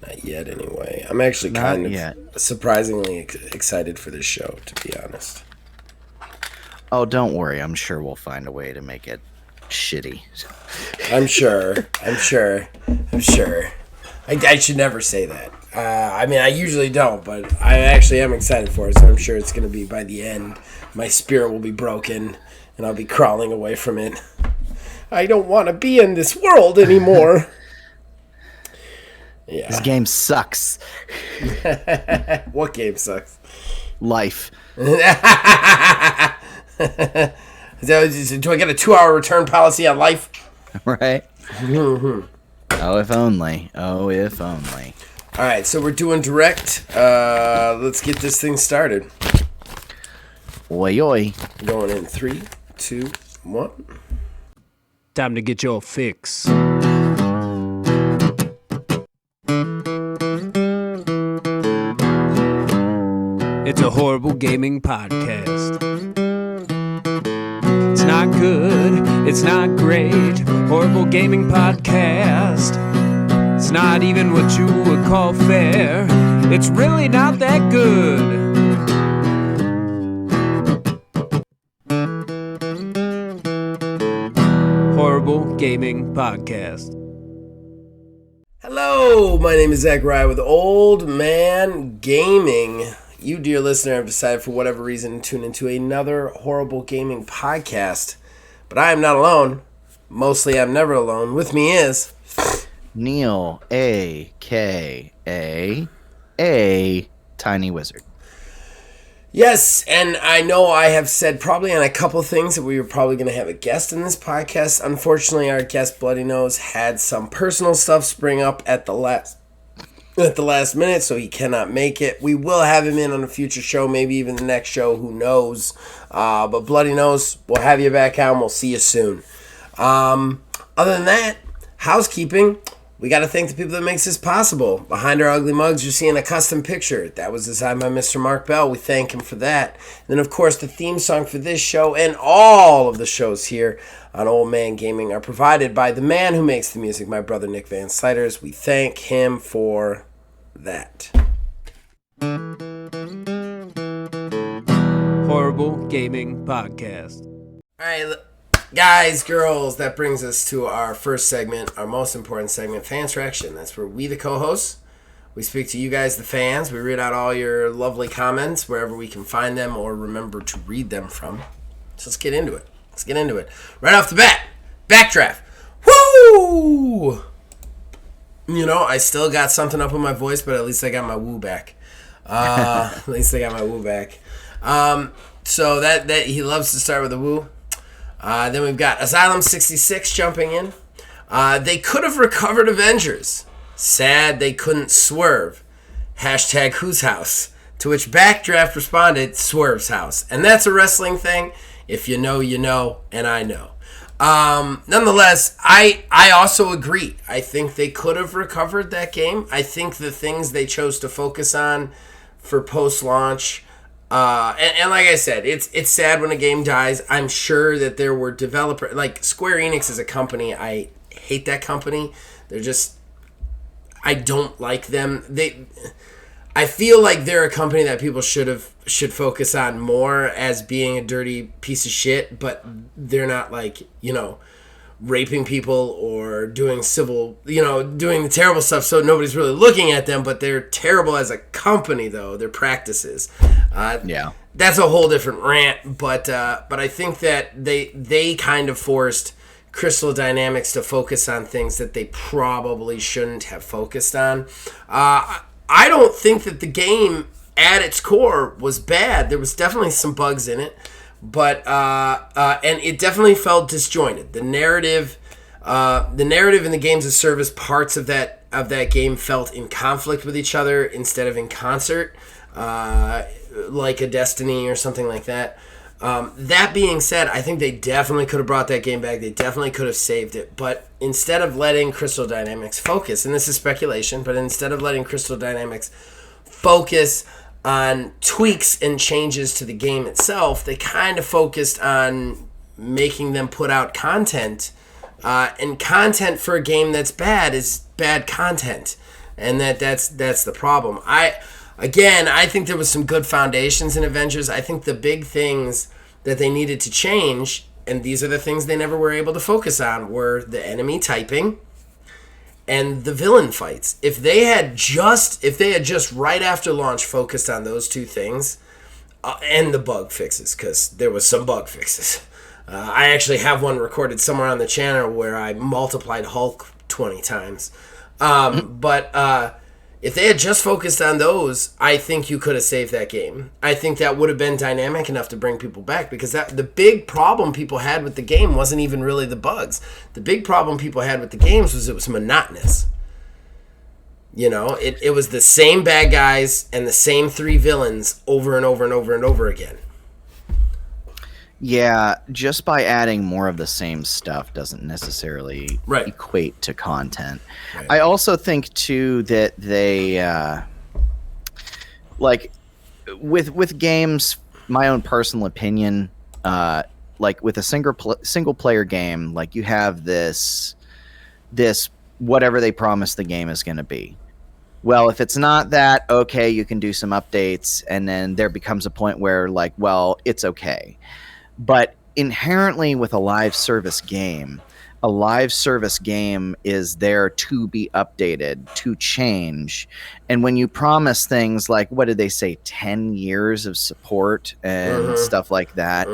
Not yet, anyway. I'm actually kind of surprisingly excited for this show, to be honest. Oh, don't worry. I'm sure we'll find a way to make it shitty. I'm sure. I should never say that. I mean, I usually don't, but I actually am excited for it, so I'm sure it's going to be, by the end, my spirit will be broken, and I'll be crawling away from it. I don't want to be in this world anymore. Yeah. This game sucks. What game sucks? Life. Do I get a 2-hour return policy on life? Right. Oh, if only. Oh, if only. All right, so we're doing direct. Let's get this thing started. Oi, oi. Going in 3, 2, 1. Time to get your fix. It's a horrible gaming podcast. It's not good, it's not great. Horrible gaming podcast. It's not even what you would call fair. It's really not that good. Horrible Gaming Podcast. Hello, my name is Zach Rye with Old Man Gaming. You, dear listener, have decided for whatever reason to tune into another Horrible Gaming Podcast. But I am not alone. Mostly I'm never alone. With me is... Neil, A.K.A. Tiny Wizard. Yes, and I know I have said probably on a couple things that we were probably going to have a guest in this podcast. Unfortunately, our guest, Bloody Nose, had some personal stuff spring up at the last minute, so he cannot make it. We will have him in on a future show, maybe even the next show, who knows. But Bloody Nose, we'll have you back on. We'll see you soon. Other than that, housekeeping. We got to thank the people that makes this possible. Behind our ugly mugs, you're seeing a custom picture. That was designed by Mr. Mark Bell. We thank him for that. And then, of course, the theme song for this show and all of the shows here on Old Man Gaming are provided by the man who makes the music, my brother Nick Van Sliders. We thank him for that. Horrible Gaming Podcast. All right, guys, girls, that brings us to our first segment, our most important segment, Fans Reaction. That's where we, the co-hosts, we speak to you guys, the fans. We read out all your lovely comments wherever we can find them or remember to read them from. So let's get into it. Right off the bat, Backdraft. Woo! You know, I still got something up in my voice, but at least I got my woo back. So that he loves to start with a woo. Then we've got Asylum 66 jumping in. They could have recovered Avengers. Sad they couldn't swerve. Hashtag whose house? To which Backdraft responded, Swerve's house. And that's a wrestling thing. If you know, you know, and I know. Nonetheless, I also agree. I think they could have recovered that game. I think the things they chose to focus on for post-launch... And like I said, it's sad when a game dies. I'm sure that there were developers... Like, Square Enix is a company. I hate that company. They're just... I don't like them. I feel like they're a company that people should focus on more as being a dirty piece of shit, but they're not like, raping people or doing doing the terrible stuff, so nobody's really looking at them, but they're terrible as a company, though, their practices. Yeah. That's a whole different rant, but I think that they kind of forced Crystal Dynamics to focus on things that they probably shouldn't have focused on. I don't think that the game at its core was bad. There was definitely some bugs in it, but and it definitely felt disjointed. The narrative in the games of service, parts of that game felt in conflict with each other instead of in concert, like a Destiny or something like that. That being said, I think they definitely could have brought that game back. They definitely could have saved it. But instead of letting Crystal Dynamics focus, and this is speculation, but instead of letting Crystal Dynamics focus on tweaks and changes to the game itself, they kind of focused on making them put out content. And content for a game that's bad is bad content. and that's the problem. I think there was some good foundations in Avengers. I think the big things that they needed to change, and these are the things they never were able to focus on, were the enemy typing and the villain fights. If they had just right after launch focused on those two things, and the bug fixes, because there was some bug fixes. I actually have one recorded somewhere on the channel where I multiplied Hulk 20 times. But if they had just focused on those, I think you could have saved that game. I think that would have been dynamic enough to bring people back, because the big problem people had with the game wasn't even really the bugs. The big problem people had with the games was it was monotonous. You know, it was the same bad guys and the same three villains over and over and over and over again. Yeah, just by adding more of the same stuff doesn't necessarily Right. equate to content. Right. I also think too that they like with games, my own personal opinion, like with a single player game, like you have this whatever they promise the game is going to be. Well, if it's not that, okay, you can do some updates, and then there becomes a point where, like, well, it's okay. But inherently with a live service game is there to be updated, to change. And when you promise things like, what did they say, 10 years of support and stuff like that,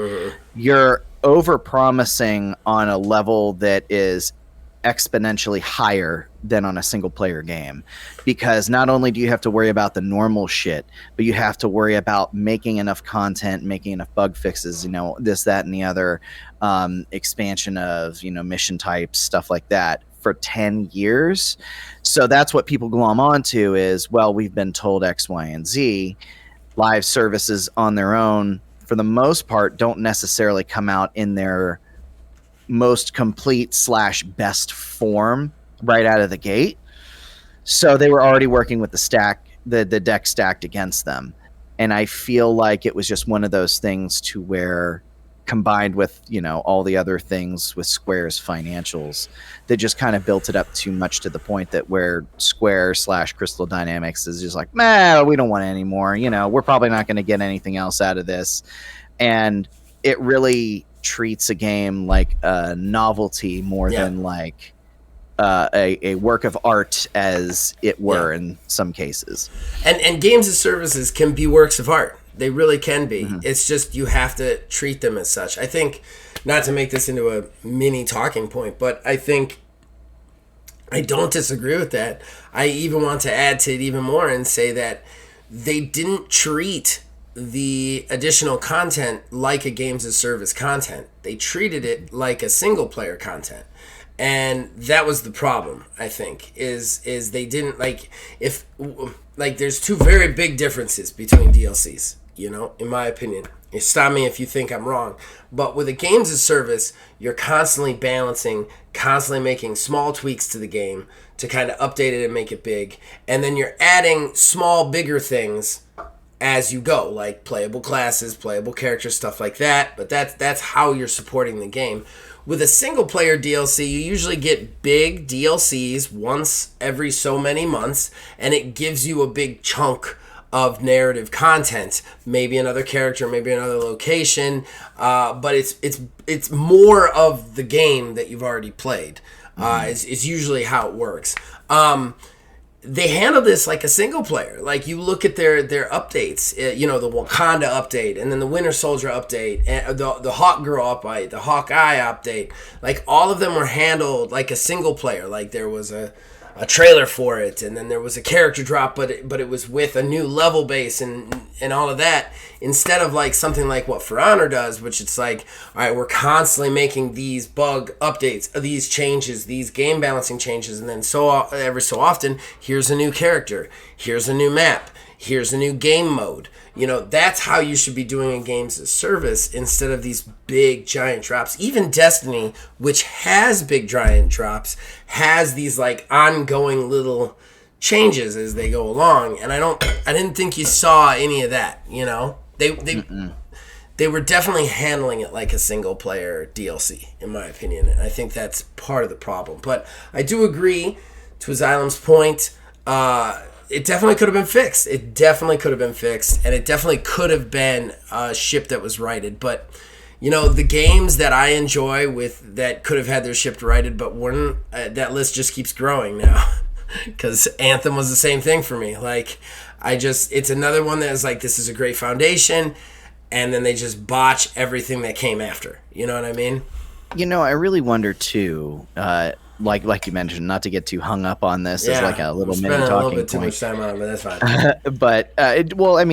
you're over-promising on a level that is exponentially higher than on a single player game, because not only do you have to worry about the normal shit, but you have to worry about making enough content, making enough bug fixes, you know, this, that, and the other, expansion of, you know, mission types, stuff like that for 10 years. So that's what people glom onto is, well, we've been told X, Y, and Z. Live services on their own, for the most part, don't necessarily come out in their most complete / best form right out of the gate. So they were already working with the deck stacked against them. And I feel like it was just one of those things to where, combined with, you know, all the other things with Square's financials, they just kind of built it up too much, to the point that where Square / Crystal Dynamics is just like, man, we don't want it anymore. You know, we're probably not going to get anything else out of this. And it really treats a game like a novelty more than like a work of art, as it were in some cases. And games as services can be works of art. They really can be. It's just you have to treat them as such. I think, not to make this into a mini talking point, but I think I don't disagree with that. I even want to add to it even more and say that they didn't treat the additional content like a games as service content. They treated it like a single player content. And that was the problem, I think, is they didn't there's two very big differences between DLCs, you know, in my opinion. You stop me if you think I'm wrong. But with a games as service, you're constantly balancing, constantly making small tweaks to the game to kind of update it and make it big. And then you're adding small, bigger things as you go, like playable classes, playable characters, stuff like that. But that's how you're supporting the game. With a single player DLC, you usually get big DLCs once every so many months, and it gives you a big chunk of narrative content, maybe another character, maybe another location, but it's more of the game that you've already played. Is usually how it works. They handle this like a single player. Like, you look at their updates, you know, the Wakanda update, and then the Winter Soldier update, and the Hawk Girl update, the Hawkeye update. Like, all of them were handled like a single player. Like, there was a trailer for it, and then there was a character drop, but it was with a new level base and all of that, instead of like something like what For Honor does, which it's like, all right, we're constantly making these bug updates, these changes, these game balancing changes, and then every so often, here's a new character, here's a new map, here's a new game mode. You know, that's how you should be doing in games as service, instead of these big giant drops. Even Destiny, which has big giant drops, has these like ongoing little changes as they go along. And I didn't think you saw any of that, you know? They were definitely handling it like a single player DLC, in my opinion. And I think that's part of the problem. But I do agree to Asylum's point. it definitely could have been fixed. It definitely could have been fixed, and it definitely could have been a ship that was righted. But, the games that I enjoy that could have had their ship righted but weren't, that list just keeps growing now. Because Anthem was the same thing for me. Like, it's another one that is like, this is a great foundation, and then they just botch everything that came after. You know what I mean? I really wonder too, like you mentioned, not to get too hung up on this as like a little mini talking a little bit too point. much time on it, but that's fine. But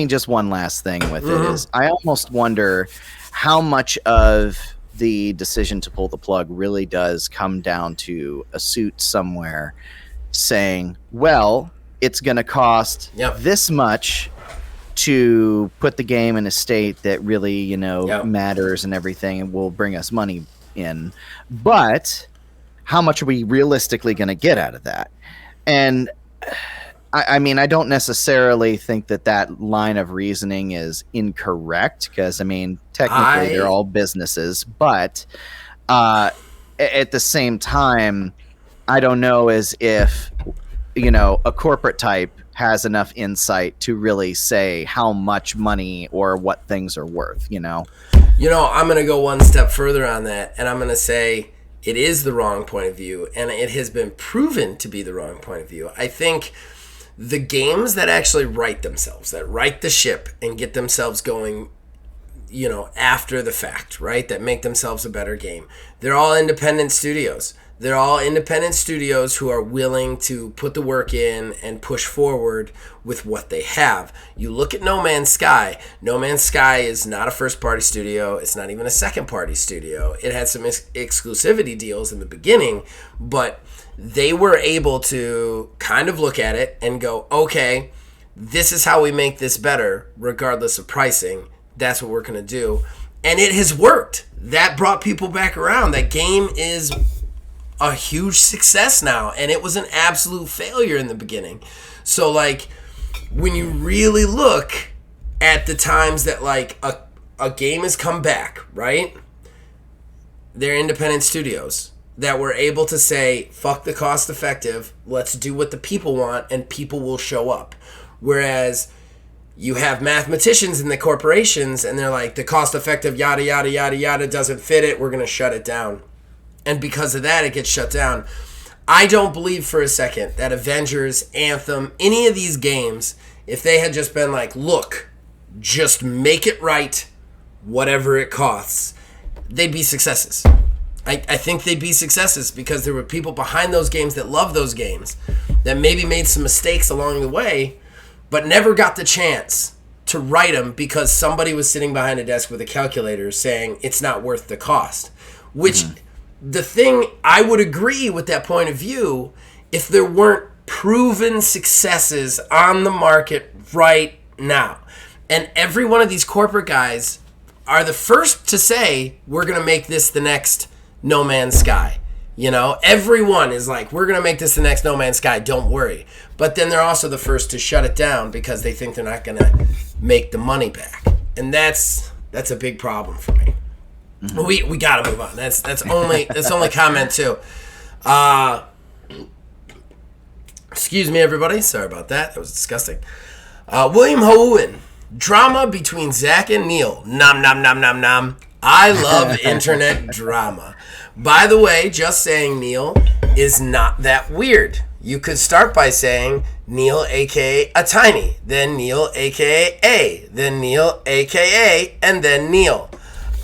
just one last thing with it is, I almost wonder how much of the decision to pull the plug really does come down to a suit somewhere saying, well, it's going to cost this much to put the game in a state that really, matters and everything, and will bring us money in. But how much are we realistically going to get out of that? And I mean, I don't necessarily think that line of reasoning is incorrect, because technically they're all businesses, but at the same time, I don't know as if a corporate type has enough insight to really say how much money or what things are worth. I'm going to go one step further on that, and I'm going to say it is the wrong point of view, and it has been proven to be the wrong point of view. I think the games that actually right themselves, that right the ship and get themselves going, after the fact, right, that make themselves a better game, they're all independent studios. They're all independent studios who are willing to put the work in and push forward with what they have. You look at No Man's Sky. No Man's Sky is not a first-party studio. It's not even a second-party studio. It had some exclusivity deals in the beginning, but they were able to kind of look at it and go, okay, this is how we make this better, regardless of pricing. That's what we're going to do. And it has worked. That brought people back around. That game is a huge success now, and it was an absolute failure in the beginning. So when you really look at the times that a game has come back, right, they're independent studios that were able to say, fuck the cost effective, let's do what the people want, and people will show up. Whereas you have mathematicians in the corporations, and they're like, the cost effective yada yada yada yada doesn't fit it, we're going to shut it down. And because of that, it gets shut down. I don't believe for a second that Avengers, Anthem, any of these games, if they had just been like, look, just make it right, whatever it costs, they'd be successes. I think they'd be successes because there were people behind those games that love those games, that maybe made some mistakes along the way, but never got the chance to write them because somebody was sitting behind a desk with a calculator saying it's not worth the cost. Which... The thing, I would agree with that point of view if there weren't proven successes on the market right now. And every one of these corporate guys are the first to say, we're going to make this the next No Man's Sky. Everyone is like, we're going to make this the next No Man's Sky, don't worry. But then they're also the first to shut it down because they think they're not going to make the money back. And that's a big problem for me. Mm-hmm. We gotta move on. That's only comment too. Excuse me, everybody. Sorry about that. That was disgusting. William Hohen. Drama between Zach and Neil. Nom nom nom nom nom. I love internet drama. By the way, just saying Neil is not that weird. You could start by saying Neil, aka a Tiny, then Neil, aka A, then Neil, aka, and then Neil.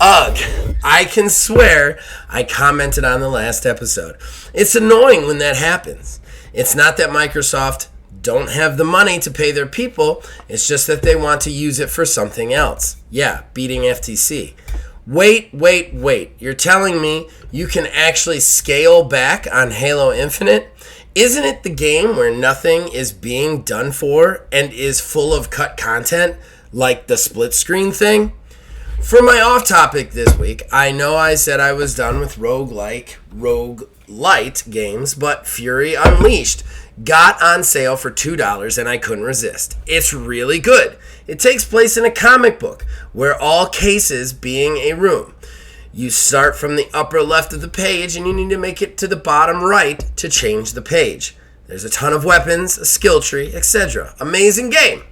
Ugh, I can swear I commented on the last episode. It's annoying when that happens. It's not that Microsoft don't have the money to pay their people. It's just that they want to use it for something else. Yeah, beating FTC. Wait. You're telling me you can actually scale back on Halo Infinite? Isn't it the game where nothing is being done for and is full of cut content, like the split screen thing? For my off topic this week, I know I said I was done with roguelite games, but Fury Unleashed got on sale for $2 and I couldn't resist. It's really good. It takes place in a comic book where all cases being a room. You start from the upper left of the page and you need to make it to the bottom right to change the page. There's a ton of weapons, a skill tree, etc. Amazing game.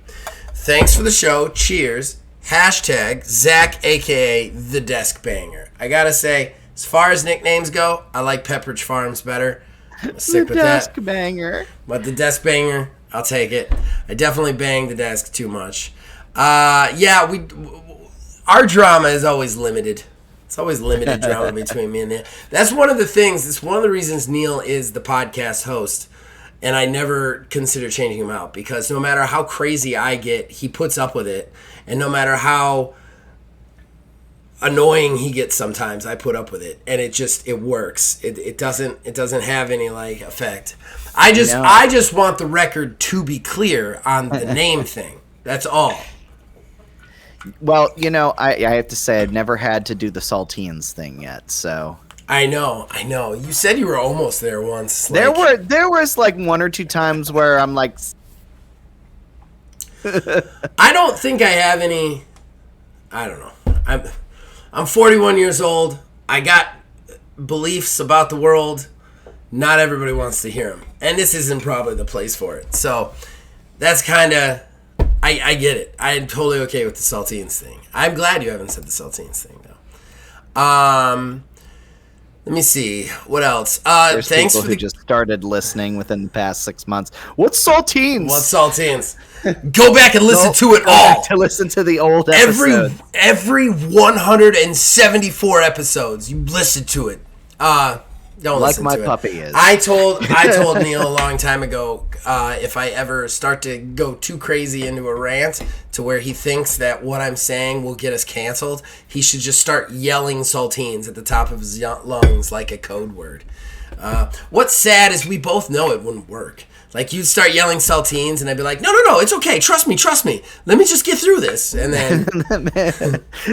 Thanks for the show. Cheers. Hashtag Zach, a.k.a. The Desk Banger. I gotta say, as far as nicknames go, I like Pepperidge Farms better. I'll stick with that. The Desk Banger. But the Desk Banger, I'll take it. I definitely bang the desk too much. Our drama is always limited. It's always limited drama between me and Neil. That's one of the things. It's one of the reasons Neil is the podcast host. And I never consider changing him out, because no matter how crazy I get, he puts up with it. And no matter how annoying he gets sometimes, I put up with it. And it works. It doesn't have any effect. I just want the record to be clear on the name thing. That's all. Well, I have to say I've never had to do the saltines thing yet, so. I know. You said you were almost there once. There was one or two times where I'm like. I don't think I have any. I don't know. I'm 41 years old. I got beliefs about the world. Not everybody wants to hear them, and this isn't probably the place for it. So that's kind of. I get it. I'm totally okay with the saltines thing. I'm glad you haven't said the saltines thing though. Let me see. What else? There's thanks people for who just started listening within the past 6 months. What's saltines? What's saltines? Go back and listen to it all. To listen to the old episodes. Every 174 episodes, you listen to it. Don't listen to it. Like my puppy is. I told Neil a long time ago, if I ever start to go too crazy into a rant to where he thinks that what I'm saying will get us canceled, he should just start yelling saltines at the top of his lungs like a code word. What's sad is we both know it wouldn't work. You'd start yelling saltines, and I'd be like, no, it's okay. Trust me. Let me just get through this. And then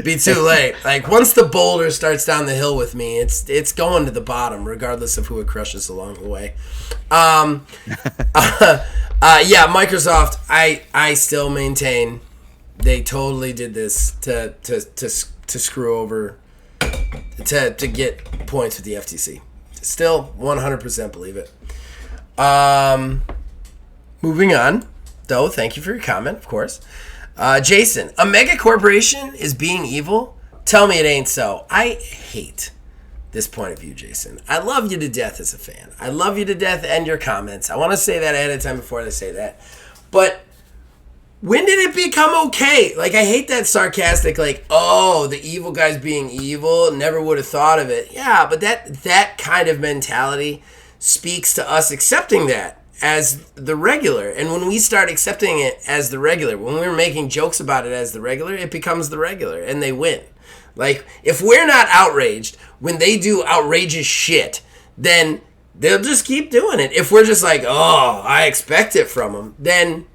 be too late. Once the boulder starts down the hill with me, it's going to the bottom, regardless of who it crushes along the way. Microsoft, I still maintain they totally did this to screw over, to get points with the FTC. Still 100% believe it. Moving on, though, thank you for your comment, of course. Jason, a mega corporation is being evil? Tell me it ain't so. I hate this point of view, Jason. I love you to death as a fan. I love you to death and your comments. I want to say that ahead of time before I say that. But when did it become okay? I hate that sarcastic, the evil guy's being evil. Never would have thought of it. Yeah, but that kind of mentality speaks to us accepting that as the regular. And when we start accepting it as the regular, when we're making jokes about it as the regular, it becomes the regular, and they win. If we're not outraged when they do outrageous shit, then they'll just keep doing it. If we're just I expect it from them,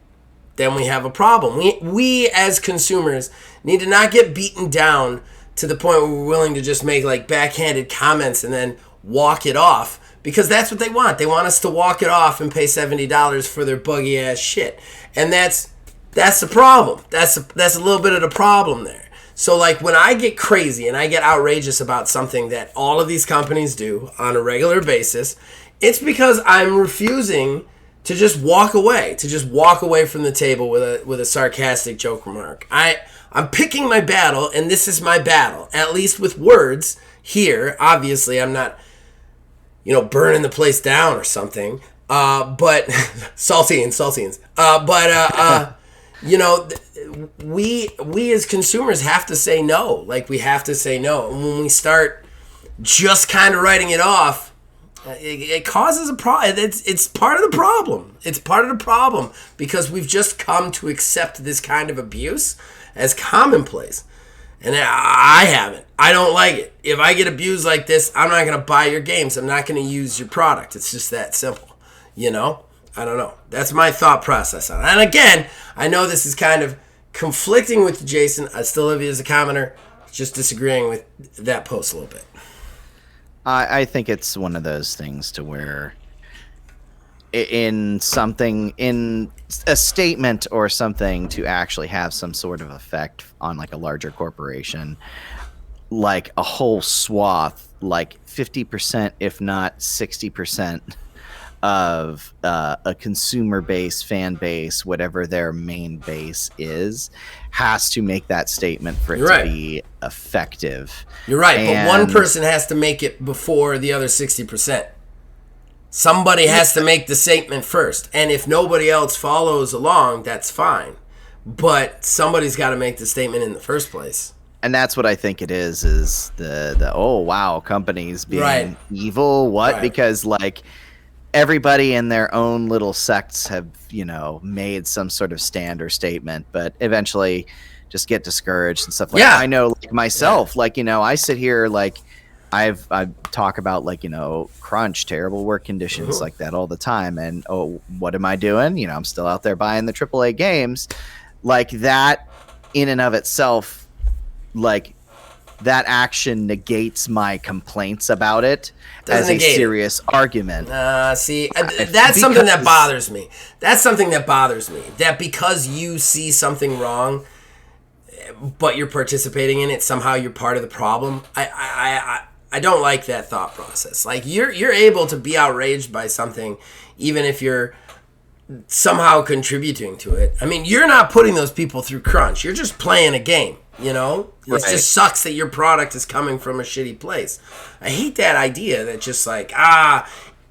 then we have a problem. We as consumers need to not get beaten down to the point where we're willing to just make backhanded comments and then walk it off. Because that's what they want. They want us to walk it off and pay $70 for their buggy ass shit. And that's the problem. That's a little bit of the problem there. So when I get crazy and I get outrageous about something that all of these companies do on a regular basis, it's because I'm refusing to just walk away from the table with a sarcastic joke remark. I'm picking my battle, and this is my battle. At least with words here. Obviously, I'm not burning the place down or something. But saltines. We as consumers have to say no. We have to say no. And when we start just kind of writing it off, it causes a problem. It's part of the problem. It's part of the problem because we've just come to accept this kind of abuse as commonplace. And I haven't. I don't like it. If I get abused like this, I'm not going to buy your games. I'm not going to use your product. It's just that simple. I don't know. That's my thought process on it. And again, I know this is kind of conflicting with Jason. I still love you as a commenter. Just disagreeing with that post a little bit. I think it's one of those things to where in a statement or something to actually have some sort of effect on a larger corporation, a whole swath, 50%, if not 60% of a consumer base, fan base, whatever their main base is, has to make that statement for it You're to right. be effective. You're right, And- but one person has to make it before the other 60%. Somebody has to make the statement first, and if nobody else follows along, that's fine. But somebody's got to make the statement in the first place. And that's what I think it is the oh wow, companies being Right. evil. What? Right. Because like everybody in their own little sects have, made some sort of stand or statement, but eventually just get discouraged and stuff like Yeah. that. I know like myself, like, I sit here like I talk about like, crunch, terrible work conditions like that all the time. And oh, what am I doing? I'm still out there buying the AAA games. Like that in and of itself, like that action negates my complaints about it Doesn't as a negate it. serious argument. See, that's something that Because- bothers me. That's something that bothers me. That because you see something wrong, but you're participating in it, somehow you're part of the problem. I don't like that thought process. Like you're able to be outraged by something, even if you're somehow contributing to it. I mean, you're not putting those people through crunch. You're just playing a game. It Right. just sucks that your product is coming from a shitty place. I hate that idea that just like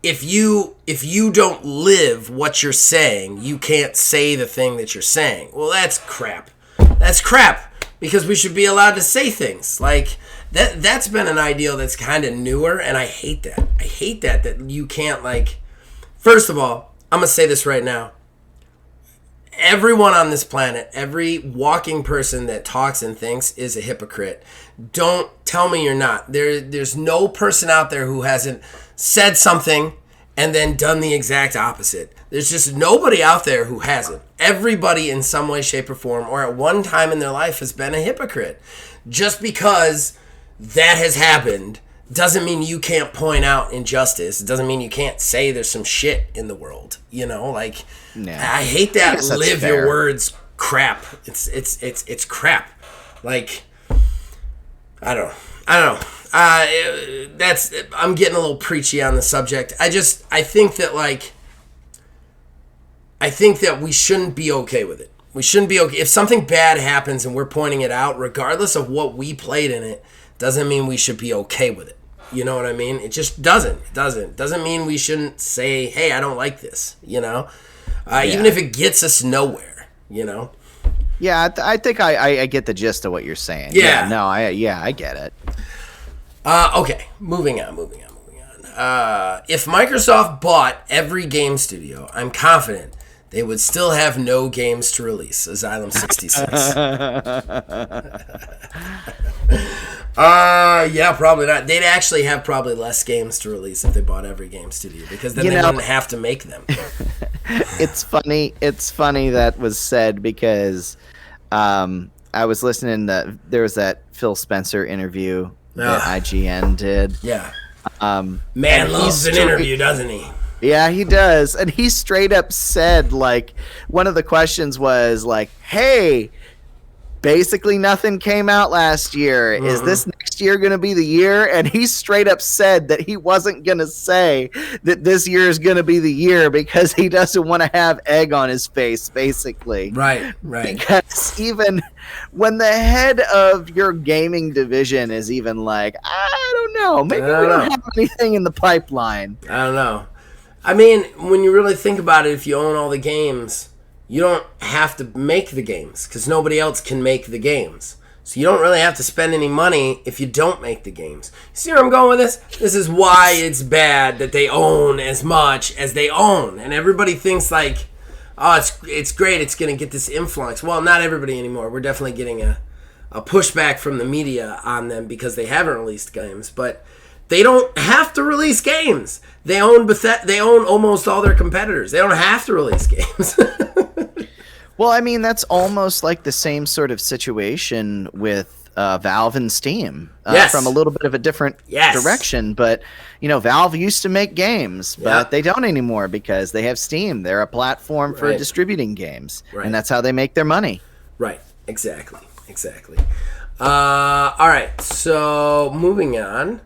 if you don't live what you're saying, you can't say the thing that you're saying. Well, that's crap. That's crap because we should be allowed to say things like that. That's been an ideal that's kind of newer, and I hate that. I hate that you can't like. First of all, I'm gonna say this right now. Everyone on this planet, every walking person that talks and thinks is a hypocrite. Don't tell me you're not. There's no person out there who hasn't said something and then done the exact opposite. There's just nobody out there who hasn't. Everybody in some way, shape, or form, or at one time in their life has been a hypocrite. Just because that has happened doesn't mean you can't point out injustice. It doesn't mean you can't say there's some shit in the world. Like Yeah. I hate that guess that's live fair. your words crap. It's crap. Like I don't know. I'm getting a little preachy on the subject. I think that we shouldn't be okay with it. We shouldn't be okay if something bad happens and we're pointing it out, regardless of what we played in it. Doesn't mean we should be okay with it. You know what I mean? It just doesn't. It doesn't mean we shouldn't say, "Hey, I don't like this." Even if it gets us nowhere. Yeah, I think I get the gist of what you're saying. Yeah. No, I get it. Okay, moving on. If Microsoft bought every game studio, I'm confident they would still have no games to release. Asylum 66. Yeah, probably not. They'd actually have probably less games to release if they bought every game studio because then they wouldn't have to make them. It's funny that was said because I was listening there was that Phil Spencer interview that IGN did. Yeah. And Man loves he's an interview, doesn't he? Yeah, he does. And he straight up said, like, one of the questions was like, hey, basically nothing came out last year. Is this next year going to be the year? And he straight up said that he wasn't going to say that this year is going to be the year because he doesn't want to have egg on his face, basically. Right. Because even when the head of your gaming division is even like, I don't know, maybe we don't have anything in the pipeline. I don't know. I mean, when you really think about it, if you own all the games, you don't have to make the games because nobody else can make the games. So you don't really have to spend any money if you don't make the games. You see where I'm going with this? This is why it's bad that they own as much as they own. And everybody thinks like, oh, it's great, it's going to get this influx. Well, not everybody anymore. We're definitely getting a pushback from the media on them because they haven't released games. But they don't have to release games. They own they own almost all their competitors. They don't have to release games. Well, I mean, that's almost like the same sort of situation with Valve and Steam from a little bit of a different direction. But, Valve used to make games, but they don't anymore because they have Steam. They're a platform for distributing games, and that's how they make their money. Right. Exactly. All right. So moving on.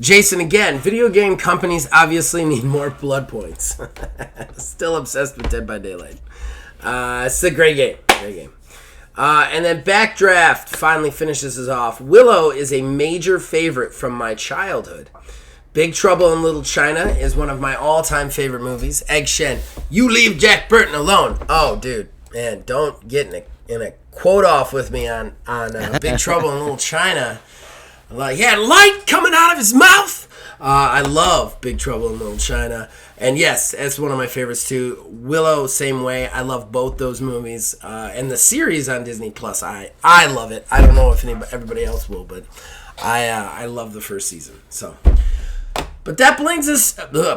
Jason again. Video game companies obviously need more blood points. Still obsessed with Dead by Daylight. It's a great game. Great game. And then Backdraft finally finishes us off. Willow is a major favorite from my childhood. Big Trouble in Little China is one of my all-time favorite movies. Egg Shen, you leave Jack Burton alone. Oh, dude, man, don't get in a quote off with me on Big Trouble in Little China. Like, he had light coming out of his mouth. I love Big Trouble in Little China. And yes, that's one of my favorites too. Willow, same way. I love both those movies. And the series on Disney Plus, I love it. I don't know if everybody else will, but I love the first season. So, but that brings us to the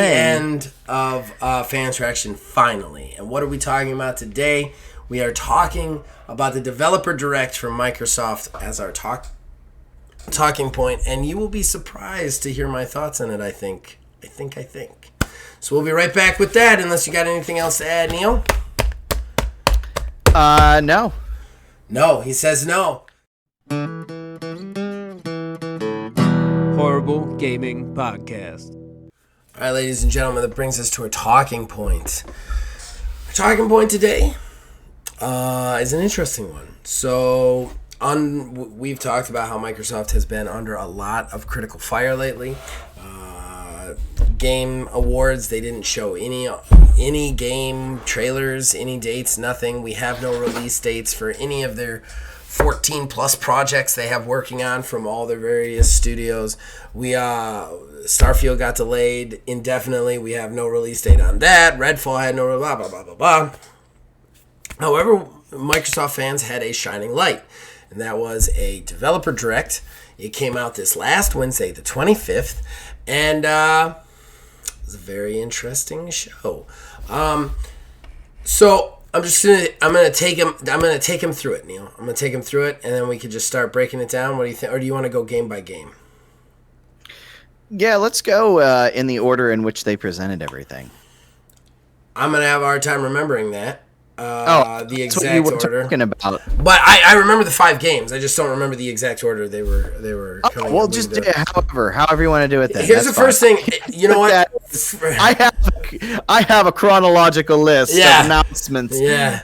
end of Fan Interaction finally. And what are we talking about today? We are talking about the Developer Direct from Microsoft as our talking point, and you will be surprised to hear my thoughts on it, I think. So we'll be right back with that, unless you got anything else to add, Neil? No. No, he says no. Horrible Gaming Podcast. All right, ladies and gentlemen, that brings us to our talking point. Our talking point today is an interesting one. So, we've talked about how Microsoft has been under a lot of critical fire lately. Game awards, they didn't show any game trailers, any dates, nothing. We have no release dates for any of their 14 plus projects they have working on from all their various studios. Starfield got delayed indefinitely. We have no release date on that. Redfall had no blah blah blah blah blah. However, Microsoft fans had a shining light, and that was a Developer Direct. It came out this last Wednesday, the 25th, and it was a very interesting show. So I'm gonna take him through it, Neil. I'm gonna take him through it, and then we could just start breaking it down. What do you think, or do you want to go game by game? Yeah, let's go in the order in which they presented everything. I'm gonna have a hard time remembering that. The exact what you were order. Talking about. But I remember the 5 games. I just don't remember the exact order they were coming. Well, just however you want to do it. Then here's the first thing. You know what? I have a chronological list of announcements. Yeah.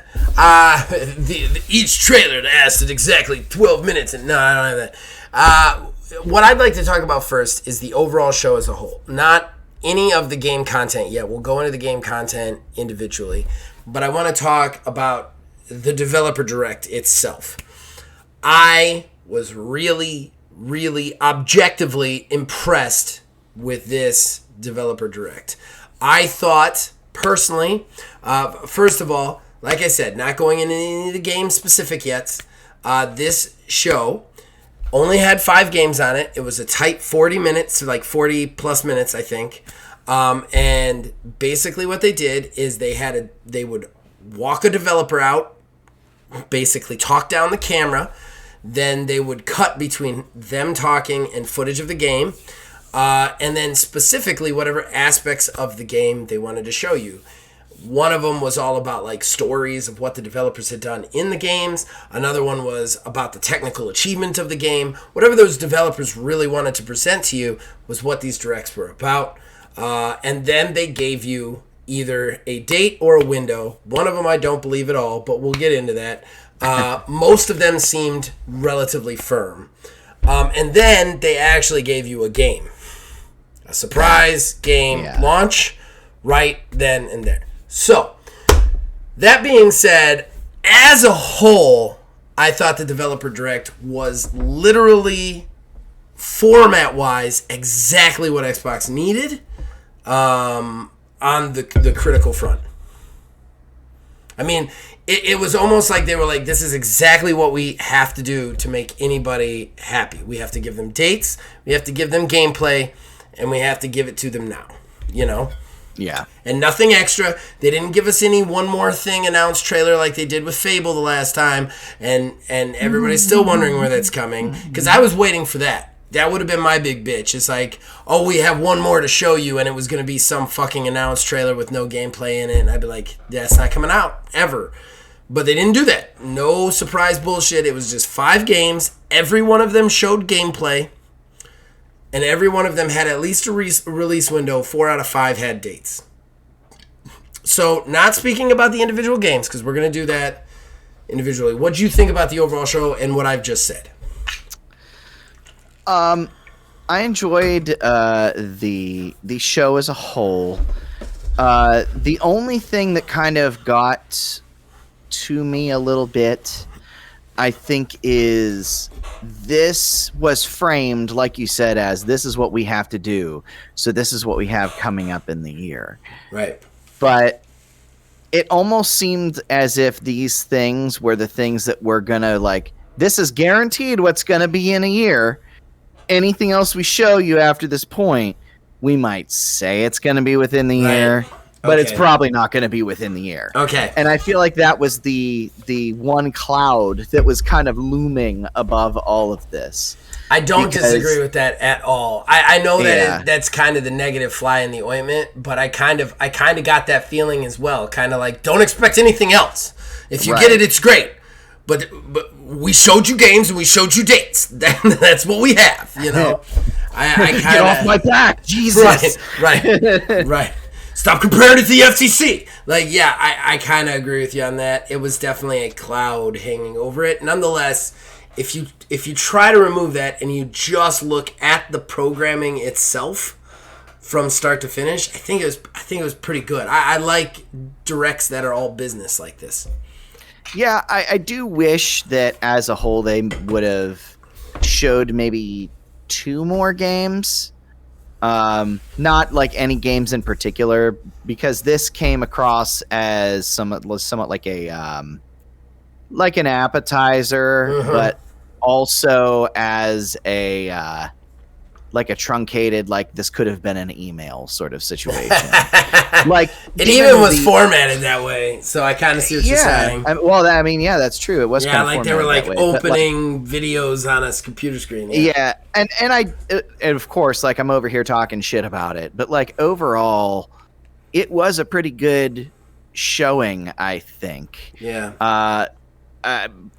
Each trailer lasted exactly 12 minutes, and no, I don't have that. What I'd like to talk about first is the overall show as a whole, not any of the game content yet. We'll go into the game content individually. But I want to talk about the Developer Direct itself. I was really, really objectively impressed with this Developer Direct. I thought, personally, first of all, like I said, not going into any of the game specific yet, this show only had 5 games on it. It was a tight 40 minutes, like 40 plus minutes, I think. And basically what they did is they would walk a developer out, basically talk down the camera, then they would cut between them talking and footage of the game, and then specifically whatever aspects of the game they wanted to show you. One of them was all about like stories of what the developers had done in the games. Another one was about the technical achievement of the game. Whatever those developers really wanted to present to you was what these directs were about. And then they gave you either a date or a window. One of them I don't believe at all, but we'll get into that. Most of them seemed relatively firm. And then they actually gave you a game. A surprise game launch right then and there. So, that being said, as a whole, I thought the Developer Direct was literally, format-wise, exactly what Xbox needed. On the critical front. I mean, it was almost like they were like, this is exactly what we have to do to make anybody happy. We have to give them dates, we have to give them gameplay, and we have to give it to them now, you know? Yeah. And nothing extra. They didn't give us any one more thing announced trailer like they did with Fable the last time, and everybody's still wondering where that's coming, because I was waiting for that. That would have been my big bitch. It's like, oh, we have one more to show you, and it was going to be some fucking announced trailer with no gameplay in it, and I'd be like, that's not coming out, ever. But they didn't do that. No surprise bullshit. It was just 5 games. Every one of them showed gameplay. And every one of them had at least a release window. 4 out of 5 had dates. So, not speaking about the individual games, because we're going to do that individually. What do you think about the overall show and what I've just said? I enjoyed the show as a whole. The only thing that kind of got to me a little bit, I think, is this was framed, like you said, as this is what we have to do. So this is what we have coming up in the year. Right. But it almost seemed as if these things were the things that were going to, like, this is guaranteed what's going to be in a year. Anything else we show you after this point, we might say it's going to be within the year, but it's probably not going to be within the year. Okay. And I feel like that was the one cloud that was kind of looming above all of this. I don't disagree with that at all. I know that that's kind of the negative fly in the ointment, but I kind of got that feeling as well. Kind of like, don't expect anything else. If you get it, it's great. But we showed you games and we showed you dates. That's what we have, you know. I kinda, get off my back, Jesus. Right. Stop comparing it to the FCC. Like, yeah, I kind of agree with you on that. It was definitely a cloud hanging over it. Nonetheless, if you try to remove that and you just look at the programming itself from start to finish, I think it was pretty good. I like directs that are all business like this. Yeah, I do wish that as a whole they would have showed maybe 2 more games. Not like any games in particular, because this came across as somewhat like an appetizer, but also as a like a truncated, like this could have been an email sort of situation. Like it even was formatted that way, so I kind of see what you're saying. That's true. It was kind of like they were like opening videos on a computer screen. Yeah, and of course, like I'm over here talking shit about it, but like overall, it was a pretty good showing, I think. Yeah.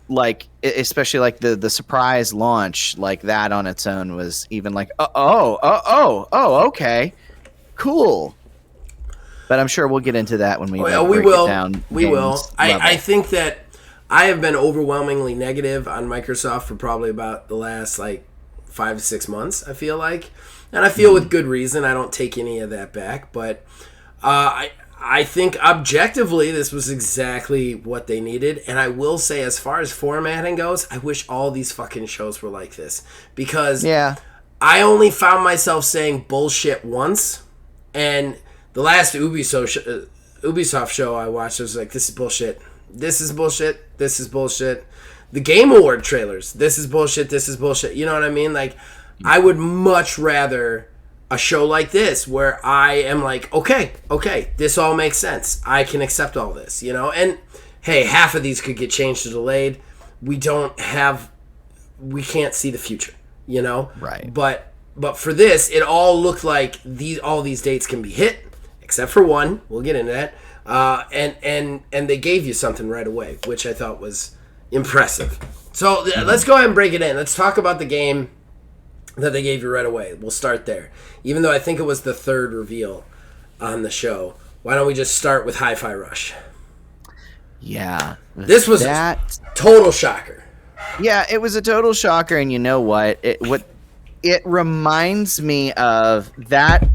Like especially like the surprise launch, like that on its own was even like okay, cool. But I'm sure we'll get into that when we break it down. We will. I think that I have been overwhelmingly negative on Microsoft for probably about the last like 5 to 6 months. I feel like, and I feel with good reason. I don't take any of that back, but I think objectively this was exactly what they needed. And I will say, as far as formatting goes, I wish all these fucking shows were like this, because I only found myself saying bullshit once, and the last Ubisoft show I watched, I was like, this is bullshit. This is bullshit. This is bullshit. The Game Award trailers, this is bullshit. This is bullshit. You know what I mean? Like, I would much rather a show like this where I am like, okay, this all makes sense. I can accept all this, you know? And, hey, half of these could get changed or delayed. We can't see the future, you know? Right. But for this, it all looked like all these dates can be hit, except for one. We'll get into that. And they gave you something right away, which I thought was impressive. So let's go ahead and break it in. Let's talk about the game that they gave you right away. We'll start there. Even though I think it was the third reveal on the show, why don't we just start with Hi-Fi Rush? Yeah. This was a total shocker. Yeah, it was a total shocker, and you know what? It reminds me of that,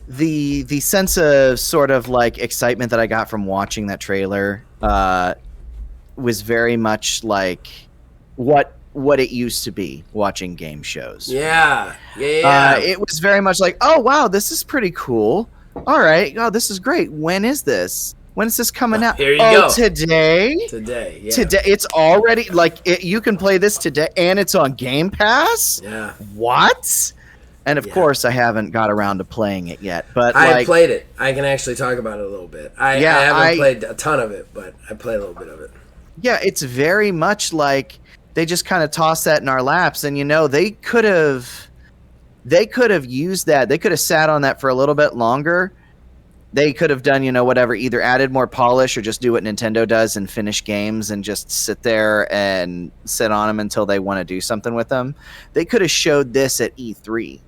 the sense of sort of like excitement that I got from watching that trailer was very much like what it used to be watching game shows. Yeah. It was very much like, oh wow, this is pretty cool. All right, oh, this is great. When is this? When is this coming out? Here you go. Today. Yeah. Today. It's already you can play this today, and it's on Game Pass. Yeah. What? And of course, I haven't got around to playing it yet. But I played it. I can actually talk about it a little bit. I haven't played a ton of it, but I played a little bit of it. Yeah, it's very much like they just kind of tossed that in our laps, and they could have used that. They could have sat on that for a little bit longer they could have done, whatever, either added more polish or just do what Nintendo does and finish games and just sit there and sit on them until they want to do something with them. They could have showed this at E3,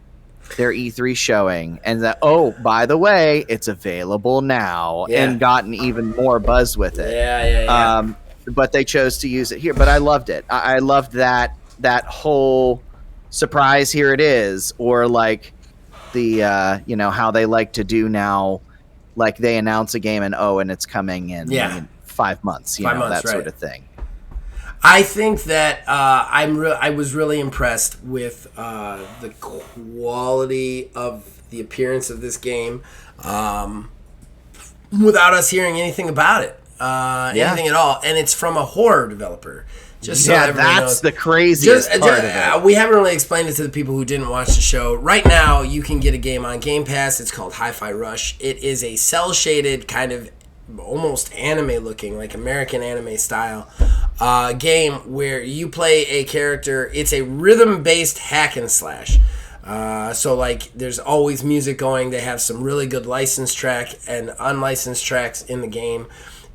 their E3 showing, and that, oh, by the way, it's available now, and gotten even more buzz with it. Yeah. But they chose to use it here. But I loved it. I loved that whole surprise, here it is, or like the how they like to do now. Like they announce a game and it's coming in 5 months, that sort of thing. I think that I was really impressed with the quality of the appearance of this game, without us hearing anything about it, anything at all, and it's from a horror developer. Just so everyone knows. The craziest part of it. We haven't really explained it to the people who didn't watch the show. Right now, you can get a game on Game Pass. It's called Hi-Fi Rush. It is a cel-shaded, kind of almost anime-looking, like American anime style game where you play a character. It's a rhythm-based hack and slash. So, like, there's always music going. They have some really good licensed track and unlicensed tracks in the game.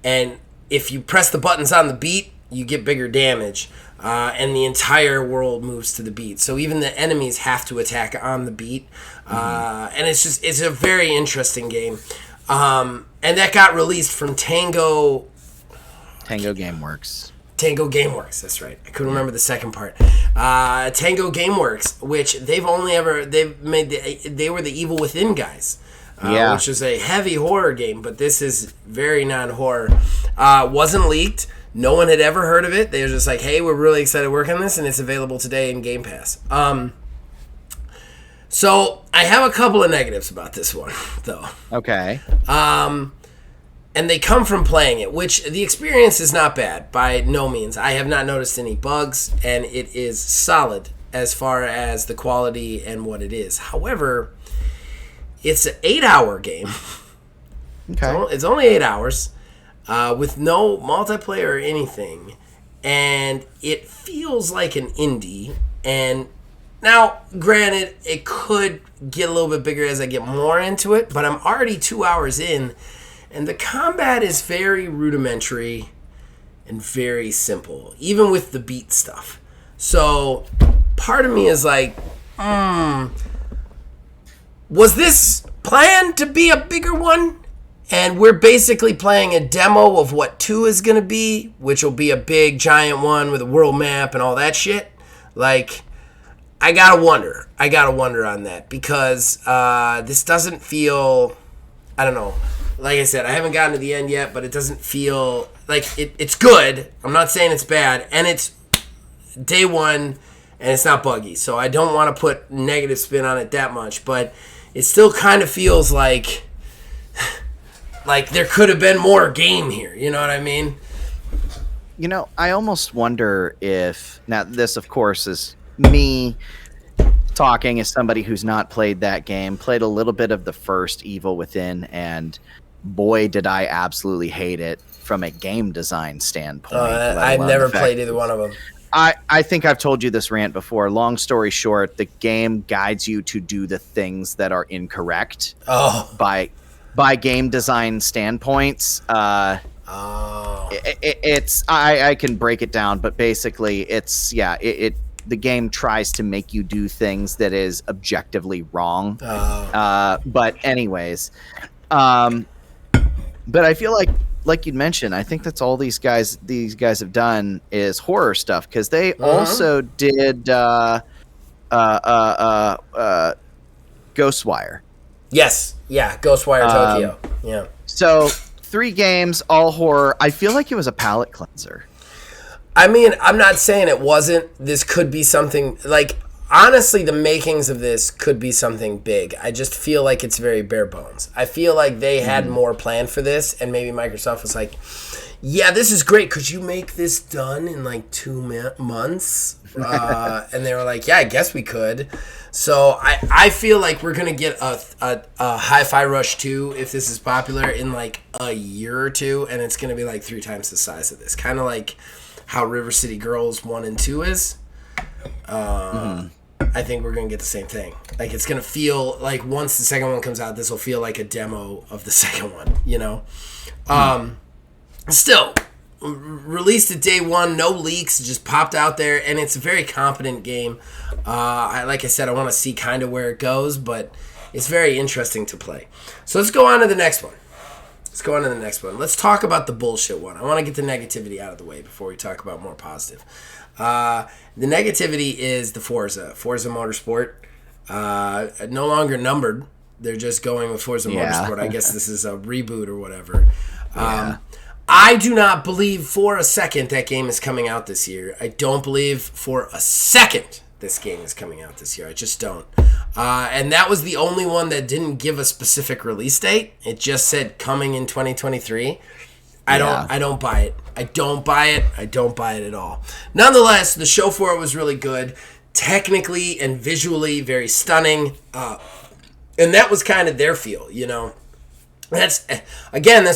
And if you press the buttons on the beat, you get bigger damage, and the entire world moves to the beat. So even the enemies have to attack on the beat, and it's a very interesting game. And that got released from Tango Gameworks. Tango Gameworks, that's right. I couldn't remember the second part. Tango Gameworks, which they were the Evil Within guys. Which is a heavy horror game, but this is very non-horror. Wasn't leaked. No one had ever heard of it. They were just like, hey, we're really excited to work on this, and it's available today in Game Pass. So I have a couple of negatives about this one, though. Okay. And they come from playing it, which the experience is not bad by no means. I have not noticed any bugs, and it is solid as far as the quality and what it is. However, it's an 8-hour game. Okay. It's only 8 hours. With no multiplayer or anything, and it feels like an indie. And now, granted, it could get a little bit bigger as I get more into it, but I'm already 2 hours in, and the combat is very rudimentary and very simple, even with the beat stuff. So, part of me is like, was this planned to be a bigger one? And we're basically playing a demo of what 2 is going to be, which will be a big, giant one with a world map and all that shit. Like, I gotta wonder on that, because this doesn't feel, I don't know. Like I said, I haven't gotten to the end yet, but it doesn't feel like it's good. I'm not saying it's bad, and it's day one, and it's not buggy. So I don't want to put negative spin on it that much, but it still kind of feels like there could have been more game here. You know what I mean? I almost wonder if... Now, this, of course, is me talking as somebody who's not played that game. Played a little bit of the first Evil Within, and boy, did I absolutely hate it from a game design standpoint. I've never played either one of them. I think I've told you this rant before. Long story short, the game guides you to do the things that are incorrect by game design standpoints. It's I can break it down, but basically it's the game tries to make you do things that is objectively wrong. But anyways, but I feel like you'd mentioned, I think that's all these guys have done is horror stuff, because they also did Ghostwire. Yes. Yeah, Ghostwire Tokyo. Yeah. So 3 games, all horror. I feel like it was a palate cleanser. I mean, I'm not saying it wasn't. This could be something, like, honestly, the makings of this could be something big. I just feel like it's very bare bones. I feel like they had more planned for this, and maybe Microsoft was like, yeah, this is great. Could you make this done in like 2 months? And they were like, yeah, I guess we could. So I feel like we're going to get a Hi-Fi Rush 2, if this is popular, in like a year or two, and it's going to be like 3 times the size of this. Kind of like how River City Girls 1 and 2 is. I think we're going to get the same thing. Like, it's going to feel like once the second one comes out, this will feel like a demo of the second one, you know? Still, released at day one, no leaks, just popped out there, and it's a very competent game. Like I said, I want to see kind of where it goes, but it's very interesting to play. So let's go on to the next one. Let's talk about the bullshit one. I want to get the negativity out of the way before we talk about more positive. The negativity is the Forza Motorsport. No longer numbered. They're just going with Forza Motorsport. I guess this is a reboot or whatever. I do not believe for a second that game is coming out this year. I don't believe for a second this game is coming out this year. I just don't. And that was the only one that didn't give a specific release date. It just said coming in 2023. I don't buy it. I don't buy it at all. Nonetheless, the show for it was really good. Technically and visually very stunning. And that was kind of their feel, you know. That's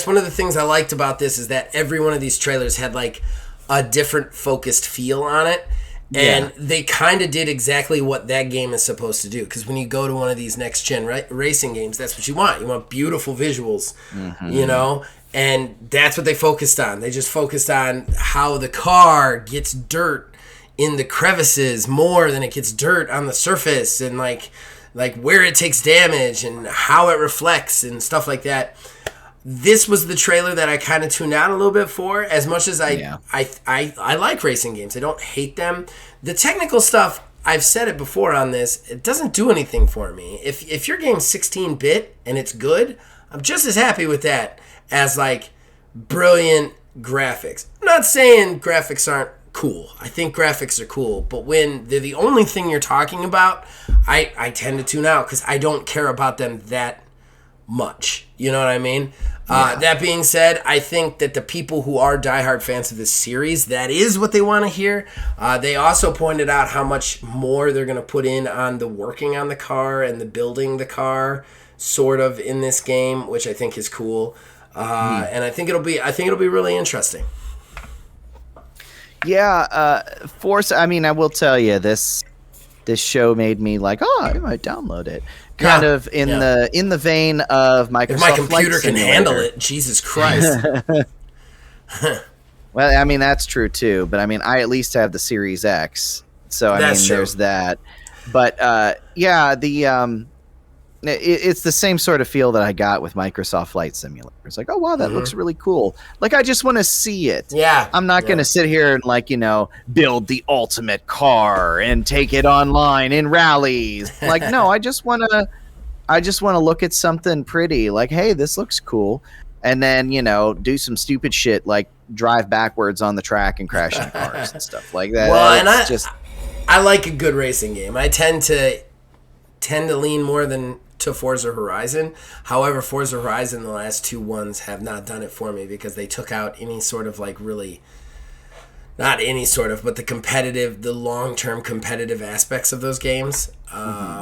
one of the things I liked about this is that every one of these trailers had like a different focused feel on it. And they kind of did exactly what that game is supposed to do. Because when you go to one of these next-gen racing games, that's what you want. You want beautiful visuals, you know? And that's what they focused on. They just focused on how the car gets dirt in the crevices more than it gets dirt on the surface. And, like where it takes damage and how it reflects and stuff like that. This was the trailer that I kind of tuned out a little bit for. As much as I like racing games, I don't hate them. The technical stuff, I've said it before on this, it doesn't do anything for me. If your game's 16-bit and it's good, I'm just as happy with that as like brilliant graphics. I'm not saying graphics aren't cool. I think graphics are cool, but when they're the only thing you're talking about, I tend to tune out because I don't care about them that much. You know what I mean? That being said, I think that the people who are diehard fans of this series, that is what they want to hear. They also pointed out how much more they're going to put in on the working on the car and the building the car sort of in this game, which I think is cool. And I think it'll be really interesting. Yeah, Forza. I mean, I will tell you this show made me like, I might download it. Kind of in the vein of Microsoft. If my computer can handle it, Jesus Christ. Well, I mean that's true too. But I mean, I at least have the Series X, so there's that. But it's the same sort of feel that I got with Microsoft Flight Simulator. It's like, oh wow, that looks really cool. Like I just want to see it. Yeah. I'm not going to sit here and build the ultimate car and take it online in rallies. Like no, I just want to look at something pretty. Like, hey, this looks cool. And then, do some stupid shit like drive backwards on the track and crash into cars and stuff like that. Well, I like a good racing game. I tend to lean more than to Forza Horizon. However, Forza Horizon, the last two ones have not done it for me because they took out any sort of not any sort of, but the long-term competitive aspects of those games,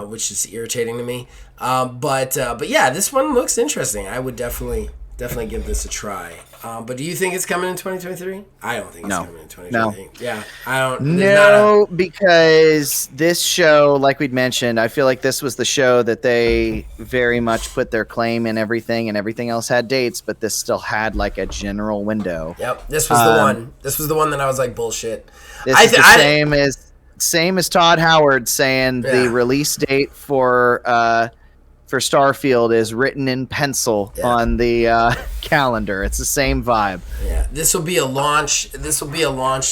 which is irritating to me. But yeah, this one looks interesting. I would definitely give this a try. But do you think it's coming in 2023? I don't think it's coming in 2023. No. Yeah, I don't. No, because this show, like we'd mentioned, I feel like this was the show that they very much put their claim in everything, and everything else had dates, but this still had like a general window. Yep, this was the one. This was the one that I was like, bullshit. This is the same as Todd Howard saying the release date for Starfield is written in pencil on the calendar. It's the same vibe. Yeah, this will be a launch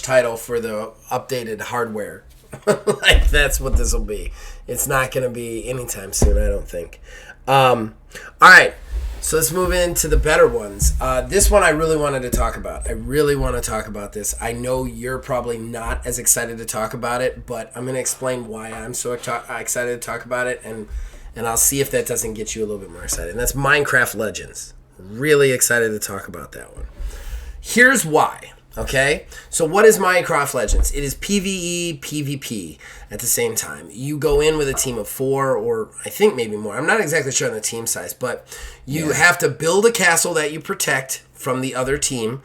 title for the updated hardware. Like that's what this will be. It's not going to be anytime soon, I don't think. All right, so let's move into the better ones. This one I really wanted to talk about. I really want to talk about this. I know you're probably not as excited to talk about it, but I'm going to explain why I'm so excited to talk about it, and I'll see if that doesn't get you a little bit more excited. And that's Minecraft Legends. Really excited to talk about that one. Here's why. Okay? So what is Minecraft Legends? It is PvE, PvP at the same time. You go in with a team of 4 or I think maybe more. I'm not exactly sure on the team size, but you have to build a castle that you protect from the other team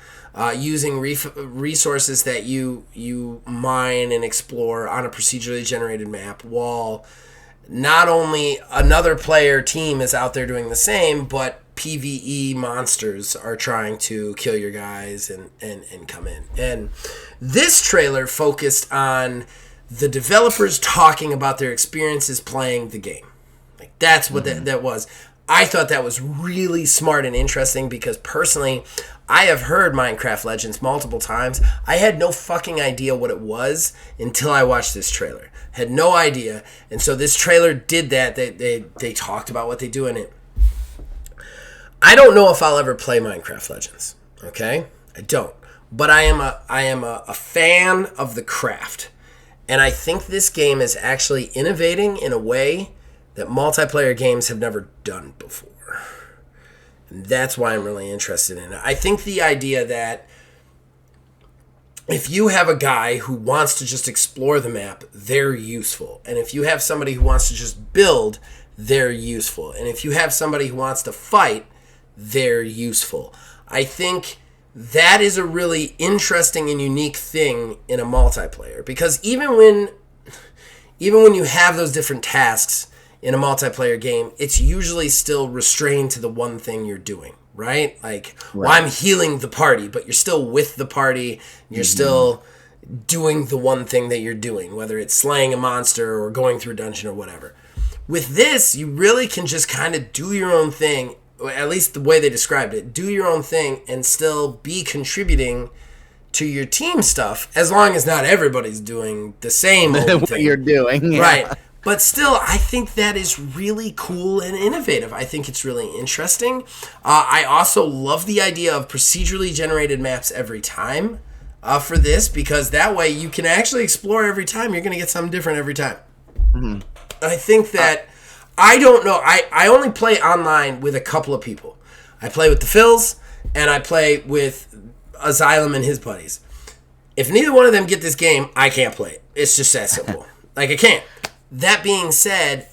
using resources that you mine and explore on a procedurally generated map, while not only another player team is out there doing the same, but PvE monsters are trying to kill your guys and come in. And this trailer focused on the developers talking about their experiences playing the game. Like, that's what that was. I thought that was really smart and interesting because personally, I have heard Minecraft Legends multiple times. I had no fucking idea what it was until I watched this trailer. Had no idea. And so this trailer did that. They talked about what they do in it. I don't know if I'll ever play Minecraft Legends. Okay? I don't. But I am a fan of the craft. And I think this game is actually innovating in a way that multiplayer games have never done before. And that's why I'm really interested in it. I think the idea that if you have a guy who wants to just explore the map, they're useful. And if you have somebody who wants to just build, they're useful. And if you have somebody who wants to fight, they're useful. I think that is a really interesting and unique thing in a multiplayer. Because even when you have those different tasks in a multiplayer game, it's usually still restrained to the one thing you're doing, right? Like, well, I'm healing the party, but you're still with the party. You're still doing the one thing that you're doing, whether it's slaying a monster or going through a dungeon or whatever. With this, you really can just kind of do your own thing, at least the way they described it, do your own thing and still be contributing to your team stuff, as long as not everybody's doing the same old thing you're doing. Yeah. Right. But still, I think that is really cool and innovative. I think it's really interesting. I also love the idea of procedurally generated maps every time for this, because that way you can actually explore every time. You're going to get something different every time. Mm-hmm. I think that, I don't know, I only play online with a couple of people. I play with the Phils, and I play with Asylum and his buddies. If neither one of them get this game, I can't play it. It's just that simple. Like, I can't. That being said,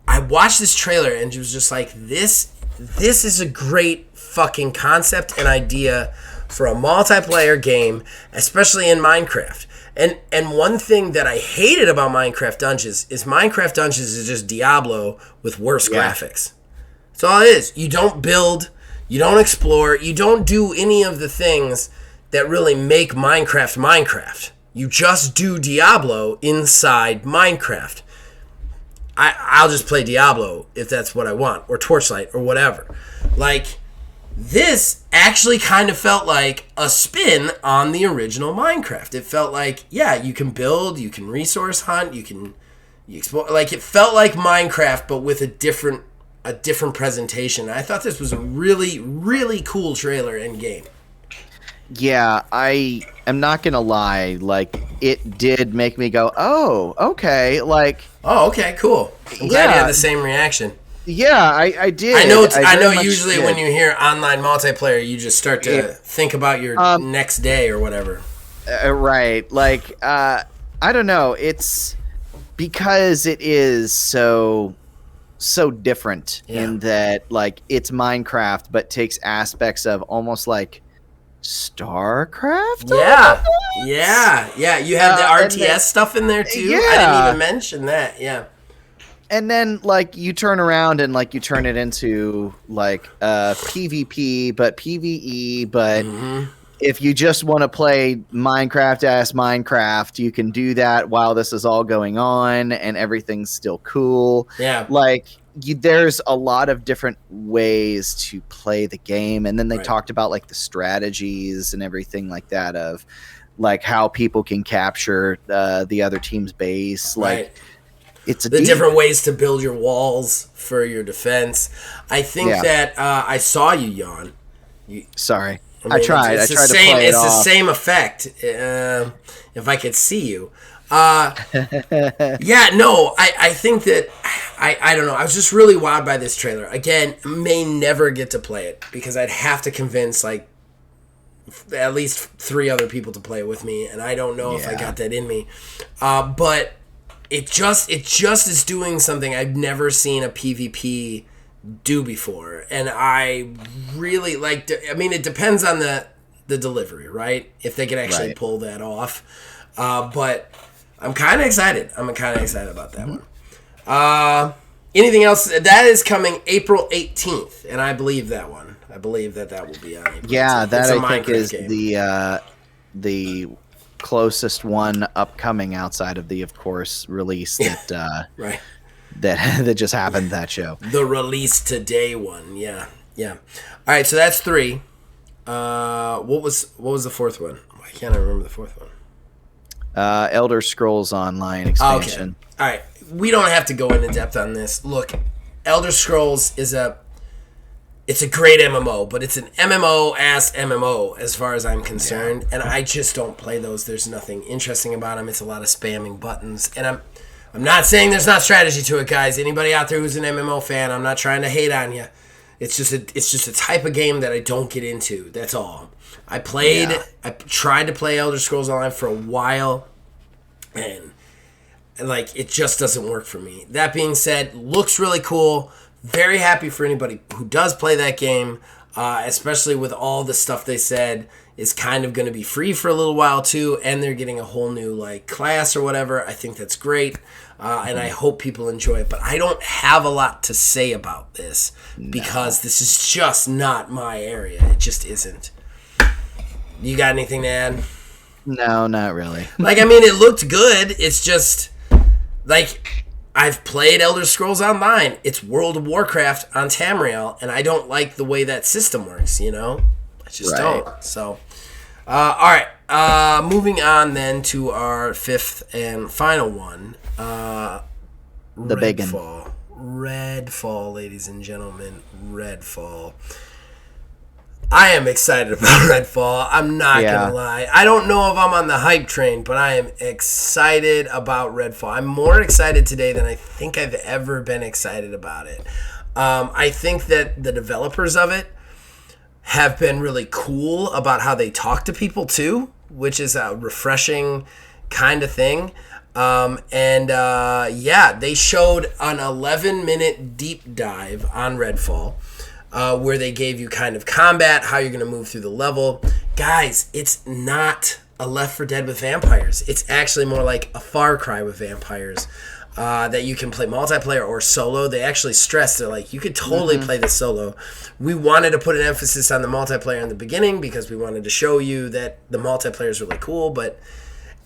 I watched this trailer and it was just like, this is a great fucking concept and idea for a multiplayer game, especially in Minecraft. And one thing that I hated about Minecraft Dungeons is just Diablo with worse graphics. That's all it is. You don't build, you don't explore, you don't do any of the things that really make Minecraft. You just do Diablo inside Minecraft. I'll just play Diablo if that's what I want, or Torchlight, or whatever. Like, this actually kind of felt like a spin on the original Minecraft. It felt like, yeah, you can build, you can resource hunt, you explore. Like, it felt like Minecraft, but with a different presentation. I thought this was a really, really cool trailer and game. Yeah, I am not gonna lie. Like, it did make me go, "Oh, okay." Like, oh, okay, cool. I'm glad you had the same reaction. Yeah, I did. I know. Usually, when you hear online multiplayer, you just start to think about your next day or whatever. Right. Like, I don't know. It's because it is so different in that, like, it's Minecraft, but takes aspects of almost like StarCraft? Yeah. You have the RTS stuff in there too. Yeah. I didn't even mention that. Yeah. And then, like, you turn around and, like, you turn it into, like, PvP, but PvE, but if you just want to play Minecraft, you can do that while this is all going on and everything's still cool. Yeah. Like, there's a lot of different ways to play the game. And then they talked about, like, the strategies and everything like that of, like, how people can capture the other team's base. Like, it's the different ways to build your walls for your defense. I think that I saw you yawn. Sorry. I tried. I tried to play it It's off. the same effect. If I could see you. I think that I don't know. I was just really wowed by this trailer. Again, may never get to play it because I'd have to convince like at least 3 other people to play with me, and I don't know if I got that in me. But it just is doing something I've never seen a PvP do before, and I really like. I mean, it depends on the delivery, right? If they can actually pull that off. But I'm kind of excited. I'm kind of excited about that one. Anything else? That is coming April 18th, and I believe that one. I believe that will be on April 18th. That I think Minecraft is game. the closest one upcoming outside of the, of course, release that right. that just happened, that show. The release today one, yeah. All right, so that's 3. What was the 4th one? Why can't I remember the 4th one? Elder Scrolls Online expansion. Okay. All right, we don't have to go into depth on this. Look, Elder Scrolls it's a great MMO, but it's an MMO-ass MMO as far as I'm concerned, and I just don't play those. There's nothing interesting about them. It's a lot of spamming buttons, and I'm not saying there's not strategy to it, guys. Anybody out there who's an MMO fan, I'm not trying to hate on you. It's just a type of game that I don't get into. That's all. I tried to play Elder Scrolls Online for a while, and like it just doesn't work for me. That being said, looks really cool. Very happy for anybody who does play that game, especially with all the stuff they said is kind of going to be free for a little while too, and they're getting a whole new like class or whatever. I think that's great, and I hope people enjoy it. But I don't have a lot to say about this because this is just not my area. It just isn't. You got anything to add? No, not really. Like, I mean, it looked good. It's just like, I've played Elder Scrolls Online. It's World of Warcraft on Tamriel, and I don't like the way that system works, you know? I just don't. So, all right. Moving on then to our 5th and final one. The big one. Redfall, ladies and gentlemen. Redfall. I am excited about Redfall. I'm not going to lie. I don't know if I'm on the hype train, but I am excited about Redfall. I'm more excited today than I think I've ever been excited about it. I think that the developers of it have been really cool about how they talk to people too, which is a refreshing kind of thing. They showed an 11-minute deep dive on Redfall. Where they gave you kind of combat, how you're going to move through the level. Guys, it's not a Left 4 Dead with vampires. It's actually more like a Far Cry with vampires that you can play multiplayer or solo. They actually stress, they're like, you could totally play this solo. We wanted to put an emphasis on the multiplayer in the beginning because we wanted to show you that the multiplayer is really cool, but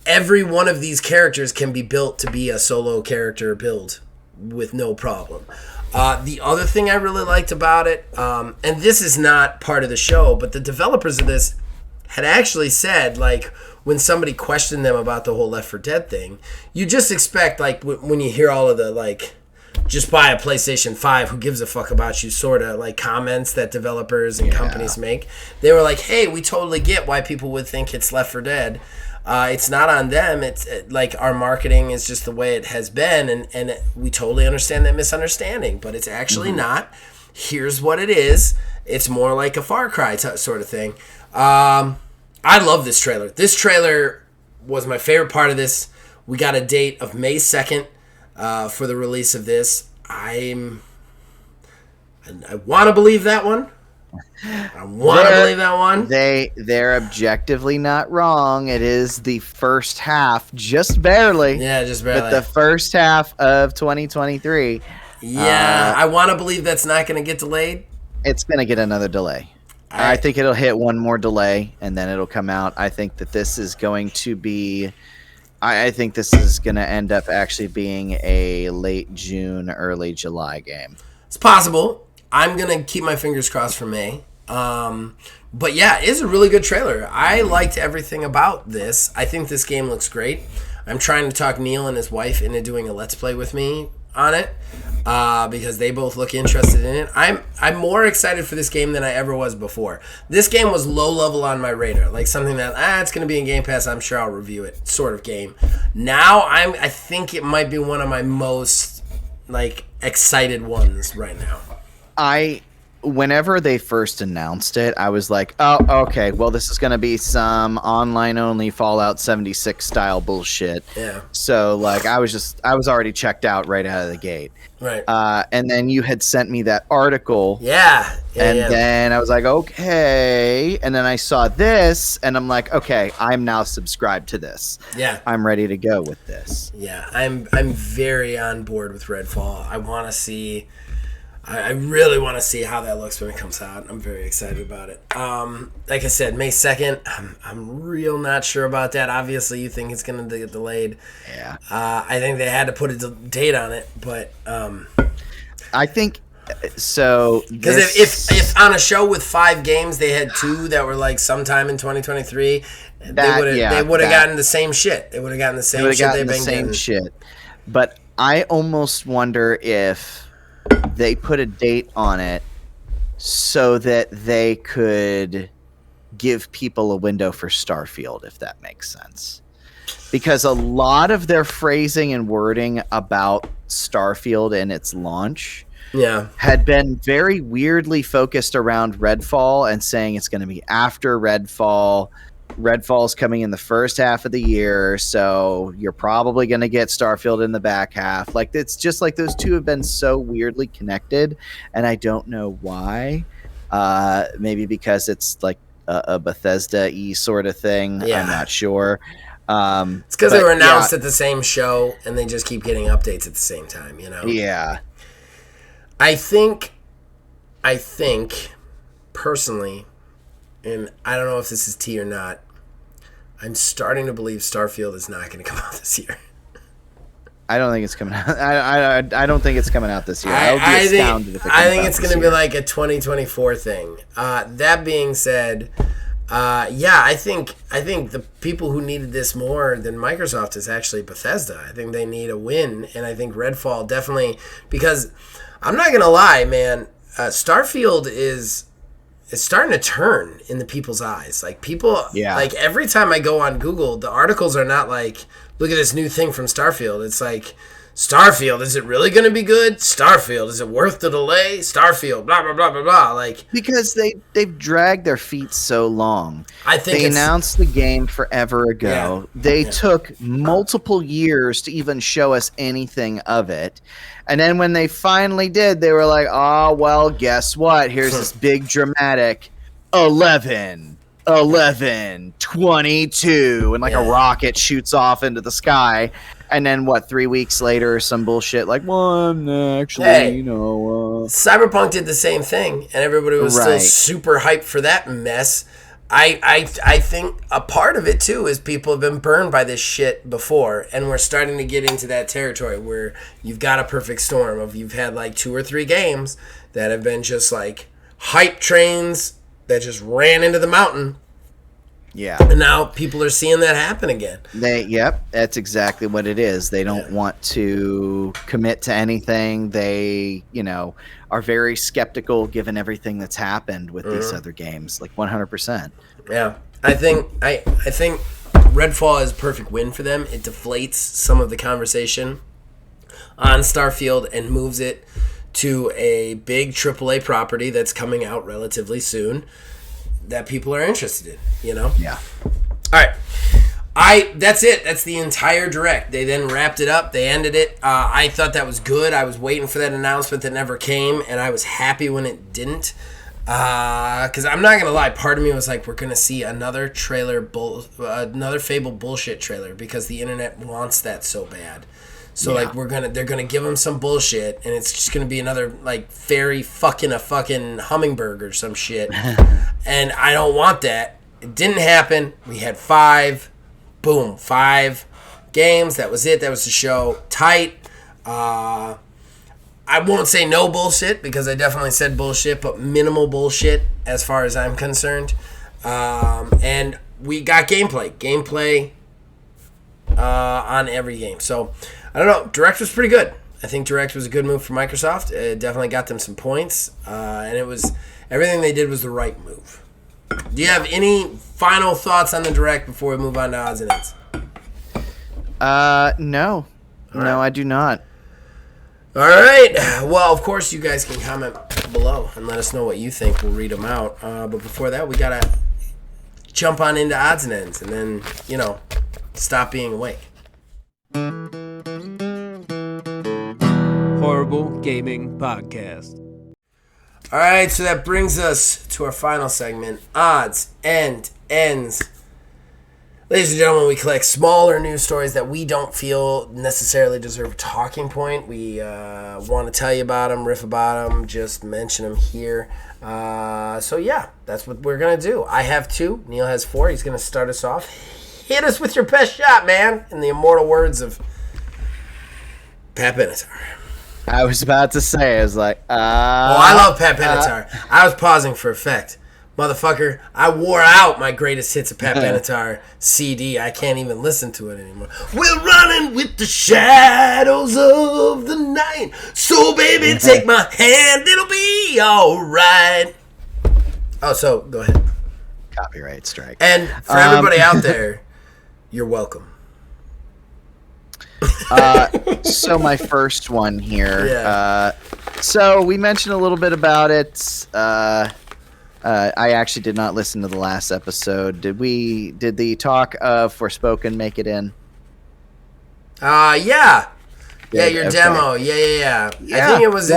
every one of these characters can be built to be a solo character build with no problem. The other thing I really liked about it, and this is not part of the show, but the developers of this had actually said, like, when somebody questioned them about the whole Left 4 Dead thing, you just expect, like, when you hear all of the, like, just buy a PlayStation 5, who gives a fuck about you sort of, like, comments that developers and companies make. They were like, hey, we totally get why people would think it's Left 4 Dead. It's not on them. It's like our marketing is just the way it has been, and we totally understand that misunderstanding, but it's actually not. Here's what it is. It's more like a Far Cry sort of thing. I love this trailer. This trailer was my favorite part of this. We got a date of May 2nd for the release of this. I want to believe that one. I want to believe that one. They're objectively not wrong. It is the first half, just barely. Yeah, just barely. But the first half of 2023. Yeah, I want to believe that's not going to get delayed. It's going to get another delay. I think it'll hit one more delay, and then it'll come out. I think that this is going to be... I think this is going to end up actually being a late June, early July game. It's possible. I'm going to keep my fingers crossed for May. But yeah, it's a really good trailer. I liked everything about this. I think this game looks great. I'm trying to talk Neil and his wife into doing a Let's Play with me on it because they both look interested in it. I'm more excited for this game than I ever was before. This game was low level on my radar, like something that it's going to be in Game Pass, I'm sure I'll review it sort of game. Now I think it might be one of my most like excited ones right now. whenever they first announced it, I was like, oh, okay, well, this is going to be some online-only Fallout 76 style bullshit. Yeah. So, like, I was already checked out right out of the gate. Right. And then you had sent me that article. Yeah. Then I was like, okay. And then I saw this, and I'm like, okay, I'm now subscribed to this. Yeah. I'm ready to go with this. Yeah. I'm very on board with Redfall. I want to see... I really want to see how that looks when it comes out. I'm very excited about it. Like I said, May 2nd, I'm real not sure about that. Obviously, you think it's going to get delayed. Yeah. I think they had to put a date on it, but... I think... So... Because if on a show with 5 games, they had 2 that were like sometime in 2023, they would have gotten the same shit. They would have gotten the same shit they've been getting. Shit. But I almost wonder if... they put a date on it so that they could give people a window for Starfield, if that makes sense. Because a lot of their phrasing and wording about Starfield and its launch had been very weirdly focused around Redfall and saying it's going to be after Redfall. Redfall's coming in the first half of the year, so you're probably going to get Starfield in the back half. Like, it's just like those two have been so weirdly connected, and I don't know why. Maybe because it's like a Bethesda-y sort of thing. I'm not sure. It's because they were announced at the same show, and they just keep getting updates at the same time, you know? Yeah. I think, personally... and I don't know if this is tea or not, I'm starting to believe Starfield is not going to come out this year. I don't think it's coming out. I don't think it's coming out this year. I think it's going to be like a 2024 thing. That being said, I think the people who needed this more than Microsoft is actually Bethesda. I think they need a win, and I think Redfall definitely, because I'm not going to lie, man, Starfield is... it's starting to turn in the people's eyes. Like, people, like, every time I go on Google, the articles are not like, look at this new thing from Starfield. It's like, Starfield, is it really going to be good? Starfield, is it worth the delay? Starfield, blah, blah, blah, blah, blah. Like, because they've dragged their feet so long. I think they announced the game forever ago. They took multiple years to even show us anything of it. And then when they finally did, they were like, oh, well, guess what? Here's this big dramatic 11, 22. And like a rocket shoots off into the sky. And then, 3 weeks later, some bullshit like, well, actually, Cyberpunk did the same thing. And everybody was still super hyped for that mess. I think a part of it, too, is people have been burned by this shit before, and we're starting to get into that territory where you've got a perfect storm of you've had, like, 2 or 3 games that have been just, like, hype trains that just ran into the mountain. Yeah. And now people are seeing that happen again. That's exactly what it is. They don't want to commit to anything. They, are very skeptical given everything that's happened with these other games, like 100%. Yeah. I think Redfall is a perfect win for them. It deflates some of the conversation on Starfield and moves it to a big AAA property that's coming out relatively soon that people are interested in, Yeah. All right. That's it. That's the entire direct. They then wrapped it up. They ended it. I thought that was good. I was waiting for that announcement that never came, and I was happy when it didn't. Because I'm not gonna lie, part of me was like, we're gonna see another trailer, another Fable bullshit trailer, because the internet wants that so bad. So they're gonna give them some bullshit, and it's just gonna be another like fairy fucking a fucking hummingbird or some shit, and I don't want that. It didn't happen. We had 5 games. That was it. That was the show. Tight. I won't say no bullshit, because I definitely said bullshit, but minimal bullshit as far as I'm concerned. And we got gameplay on every game. So I don't know. Direct was pretty good. I think Direct was a good move for Microsoft. It definitely got them some points, and it was everything they did was the right move. Do you have any final thoughts on the Direct before we move on to odds and ends? No. No, I do not. All right. Well, of course, you guys can comment below and let us know what you think. We'll read them out. But before that, we got to jump on into odds and ends and then, stop being awake. Horrible Gaming Podcast. All right, so that brings us to our final segment, odds and ends. Ladies and gentlemen, we collect smaller news stories that we don't feel necessarily deserve a talking point. We want to tell you about them, riff about them, just mention them here. So yeah, that's what we're going to do. I have 2. Neil has 4. He's going to start us off. Hit us with your best shot, man, in the immortal words of Pat Benatar. I was about to say, I was like, I love Pat Benatar. I was pausing for effect. Motherfucker, I wore out my greatest hits of Pat Benatar CD. I can't even listen to it anymore. We're running with the shadows of the night. So, baby, take my hand. It'll be all right. Oh, so, go ahead. Copyright strike. And for everybody out there, you're welcome. So my first one here. Yeah. So we mentioned a little bit about it. I actually did not listen to the last episode. Did the talk of Forspoken make it in? Yeah, your okay. demo. Yeah. I think it was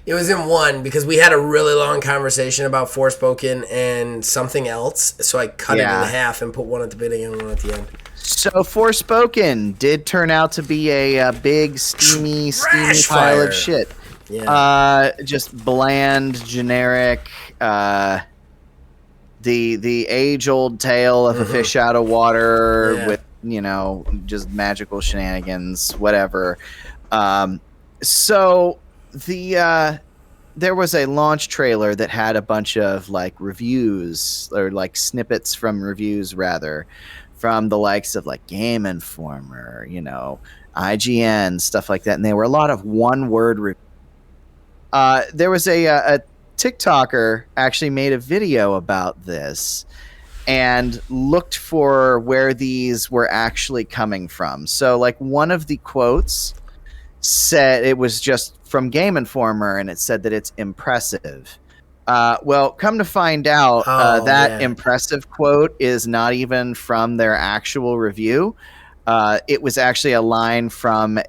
it was in 1 because we had a really long conversation about Forspoken and something else. So I cut it in half and put one at the beginning and one at the end. So Forspoken did turn out to be a big steamy pile of shit. Yeah. Just bland, generic. The age-old tale of a fish out of water with just magical shenanigans, whatever. So there was a launch trailer that had a bunch of reviews or snippets from reviews rather. From the likes of Game Informer, IGN, stuff like that, and they were a lot of one-word. There was a TikToker actually made a video about this and looked for where these were actually coming from. So, one of the quotes said it was just from Game Informer, and it said that it's impressive. Well, come to find out, impressive quote is not even from their actual review. It was actually a line from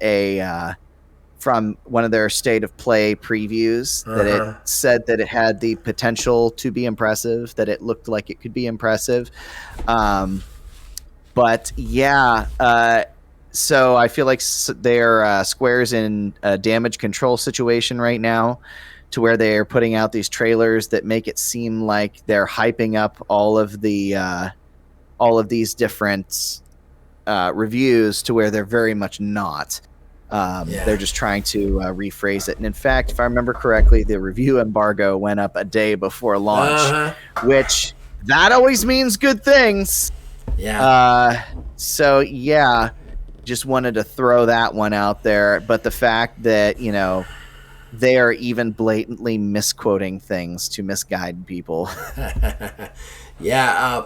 from one of their State of Play previews that it said that it had the potential to be impressive, that it looked like it could be impressive. But yeah, so I feel like they're Square's in a damage control situation right now, to where they are putting out these trailers that make it seem like they're hyping up all of these different reviews, to where they're very much not. They're just trying to rephrase it. And in fact, if I remember correctly, the review embargo went up a day before launch, which that always means good things. Yeah. So yeah, just wanted to throw that one out there. But the fact that, they are even blatantly misquoting things to misguide people. Yeah,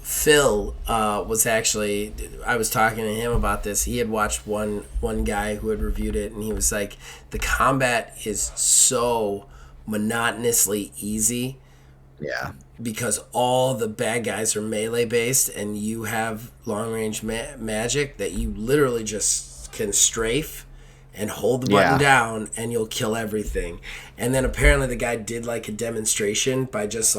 Phil was actually, I was talking to him about this. He had watched one guy who had reviewed it, and he was like, the combat is so monotonously easy. Yeah. Because all the bad guys are melee based, and you have long range magic that you literally just can strafe and hold the button down, and you'll kill everything. And then apparently the guy did a demonstration by just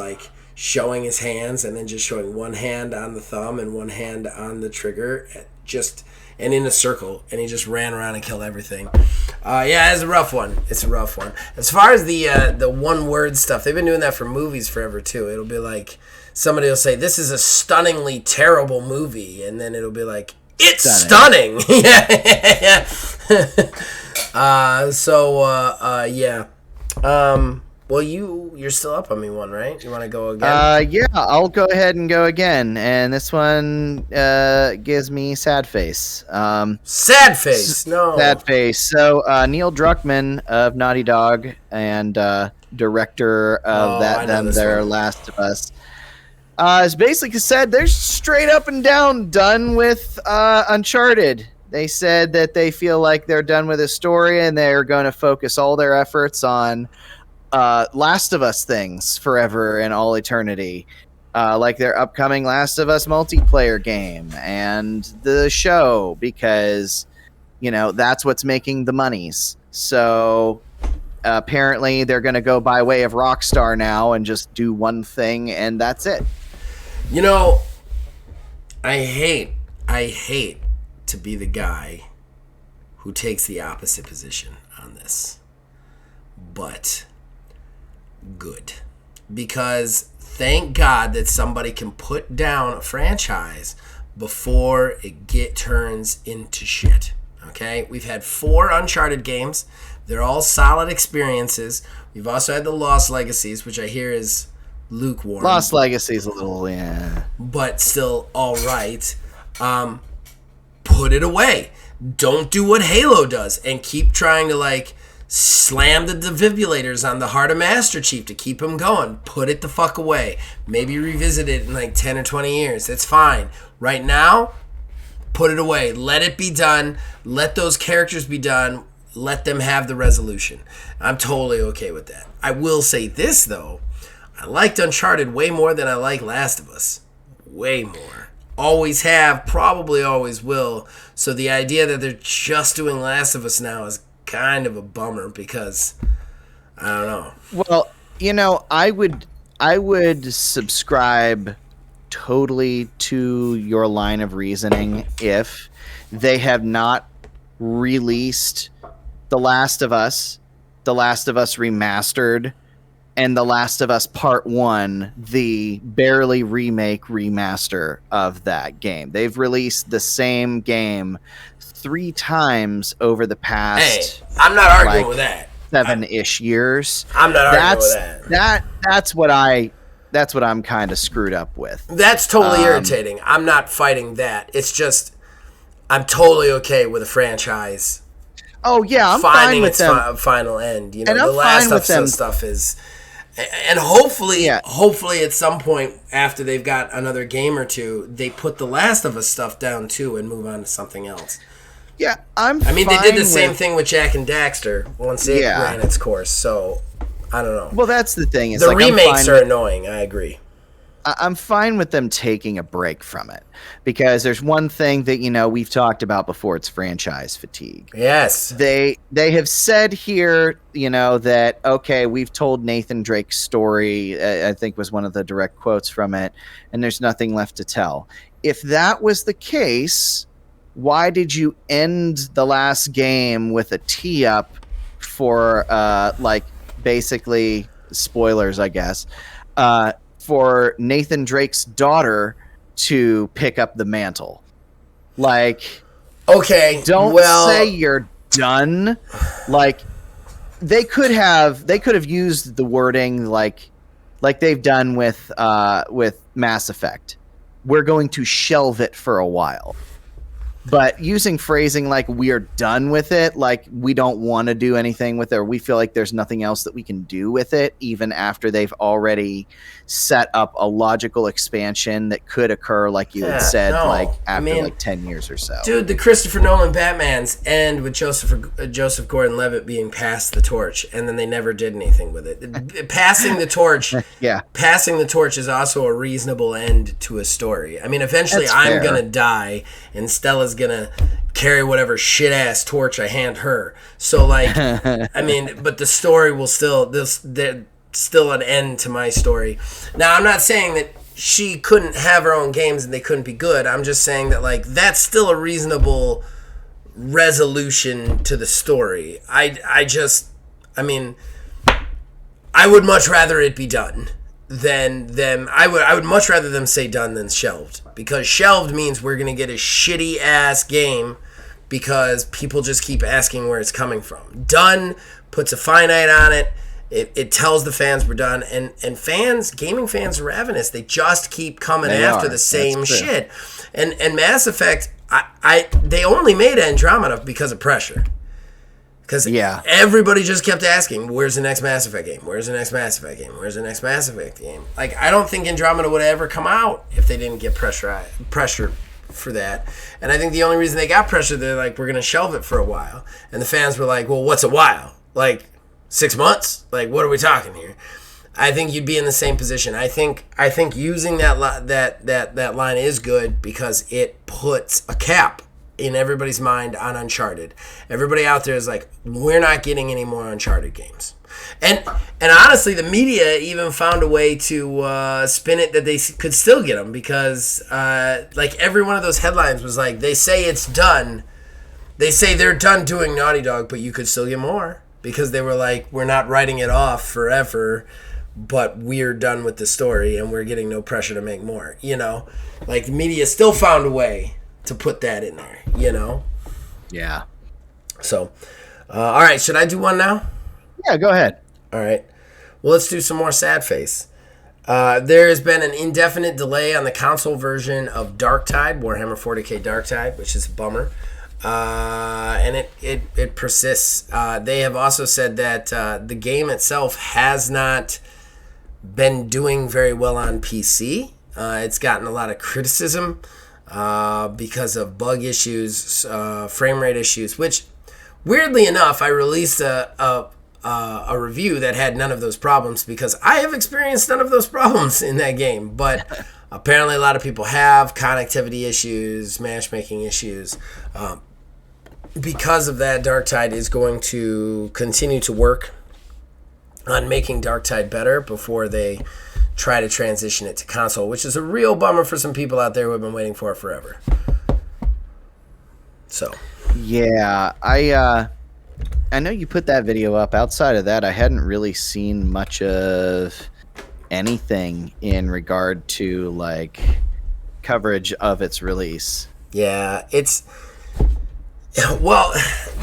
showing his hands, and then just showing one hand on the thumb and one hand on the trigger, and in a circle, and he just ran around and killed everything. Yeah, it's a rough one. As far as the one word stuff, they've been doing that for movies forever too. It'll be like somebody will say, "This is a stunningly terrible movie," and then it'll be like, "It's stunning." Yeah. Well, you're still up on me one, right? You want to go again? Yeah, I'll go ahead and go again. And this one gives me sad face. Sad face. No. Sad face. So Neil Druckmann of Naughty Dog and director of their Last of Us has basically said they're straight up and down done with Uncharted. They said that they feel like they're done with the story and they're going to focus all their efforts on Last of Us things forever and all eternity. Like their upcoming Last of Us multiplayer game and the show, because, that's what's making the monies. So apparently they're going to go by way of Rockstar now and just do one thing, and that's it. I hate to be the guy who takes the opposite position on this. But good. Because thank God that somebody can put down a franchise before it turns into shit. Okay? We've had 4 Uncharted games. They're all solid experiences. We've also had the Lost Legacies, which I hear is lukewarm. Lost Legacy's a little, but still all right. Put it away. Don't do what Halo does and keep trying to slam the defibrillators on the heart of Master Chief to keep him going. Put it the fuck away. Maybe revisit it in 10 or 20 years. It's fine. Right now, put it away. Let it be done. Let those characters be done. Let them have the resolution. I'm totally okay with that. I will say this, though. I liked Uncharted way more than I like Last of Us. Way more. Always have, probably always will. So the idea that they're just doing Last of Us now is kind of a bummer because I don't know. Well, I would subscribe totally to your line of reasoning if they have not released The Last of Us Remastered, and The Last of Us Part 1, the barely remaster of that game. They've released the same game 3 times over the past... Hey, I'm not arguing with that. 7-ish years. I'm not arguing with that. That's what I'm kind of screwed up with. That's totally irritating. I'm not fighting that. It's just, I'm totally okay with a franchise. Oh, yeah, I'm fine with them. Finding its final end. And the I'm Last fine with them. Stuff is... And hopefully at some point after they've got another game or two, they put the Last of Us stuff down too and move on to something else. Yeah, they did the same thing with Jak and Daxter once it ran its course. So I don't know. Well, that's the thing. It's the remakes are annoying. I agree. I'm fine with them taking a break from it because there's one thing that we've talked about before. It's franchise fatigue. Yes, they have said here that okay, we've told Nathan Drake's story. I think was one of the direct quotes from it, and there's nothing left to tell. If that was the case, why did you end the last game with a tee up for basically spoilers, I guess. For Nathan Drake's daughter to pick up the mantle. Okay, don't say you're done. They could have used the wording like they've done with Mass Effect. We're going to shelve it for a while. But using phrasing like we're done with it, like we don't want to do anything with it, or we feel like there's nothing else that we can do with it, even after they've already set up a logical expansion that could occur, like you had said, after 10 years or so. Dude, the Christopher Nolan Batmans end with Joseph Gordon-Levitt being passed the torch, and then they never did anything with it. Passing the torch, passing the torch is also a reasonable end to a story. I mean, eventually I'm gonna die, and Stella's gonna carry whatever shit ass torch I hand her. So but the story will there's still an end to my story. Now I'm not saying that she couldn't have her own games and they couldn't be good. I'm just saying that that's still a reasonable resolution to the story. I would much rather it be done than them. I would much rather them say done than shelved, because shelved means we're gonna get a shitty ass game because people just keep asking where it's coming from. Done puts a finite on it. It tells the fans we're done, and gaming fans are ravenous. They just keep coming after the same shit. And Mass Effect, they only made Andromeda because of pressure. Because everybody just kept asking, where's the next Mass Effect game? Where's the next Mass Effect game? Where's the next Mass Effect game? I don't think Andromeda would have ever come out if they didn't get pressure for that. And I think the only reason they got pressure, they're like, we're going to shelve it for a while. And the fans were like, well, what's a while? Like 6 months? Like, what are we talking here? I think you'd be in the same position. I think using that line is good because it puts a cap in everybody's mind on Uncharted. Everybody out there is like, we're not getting any more Uncharted games. And honestly, the media even found a way to spin it that they could still get them because like every one of those headlines was like, they say it's done. They say they're done doing Naughty Dog, but you could still get more because they were like, we're not writing it off forever, but we're done with the story and we're getting no pressure to make more. You know, like the media still found a way to put that in there. You know. Yeah. So, all right, should I do one now? Yeah, go ahead. All right. Well, let's do some more sad face. There has been an indefinite delay on the console version of Darktide, Warhammer 40k Darktide, which is a bummer. And it persists. They have also said that the game itself has not been doing very well on PC. It's gotten a lot of criticism because of bug issues, frame rate issues, which, weirdly enough, I released a review that had none of those problems because I have experienced none of those problems in that game. But apparently a lot of people have connectivity issues, matchmaking issues. Because of that, Darktide is going to continue to work on making Darktide better before they try to transition it to console, which is a real bummer for some people out there who have been waiting for it forever. So. Yeah, I know you put that video up. Outside of that, I hadn't really seen much of anything in regard to like coverage of its release. Yeah, well,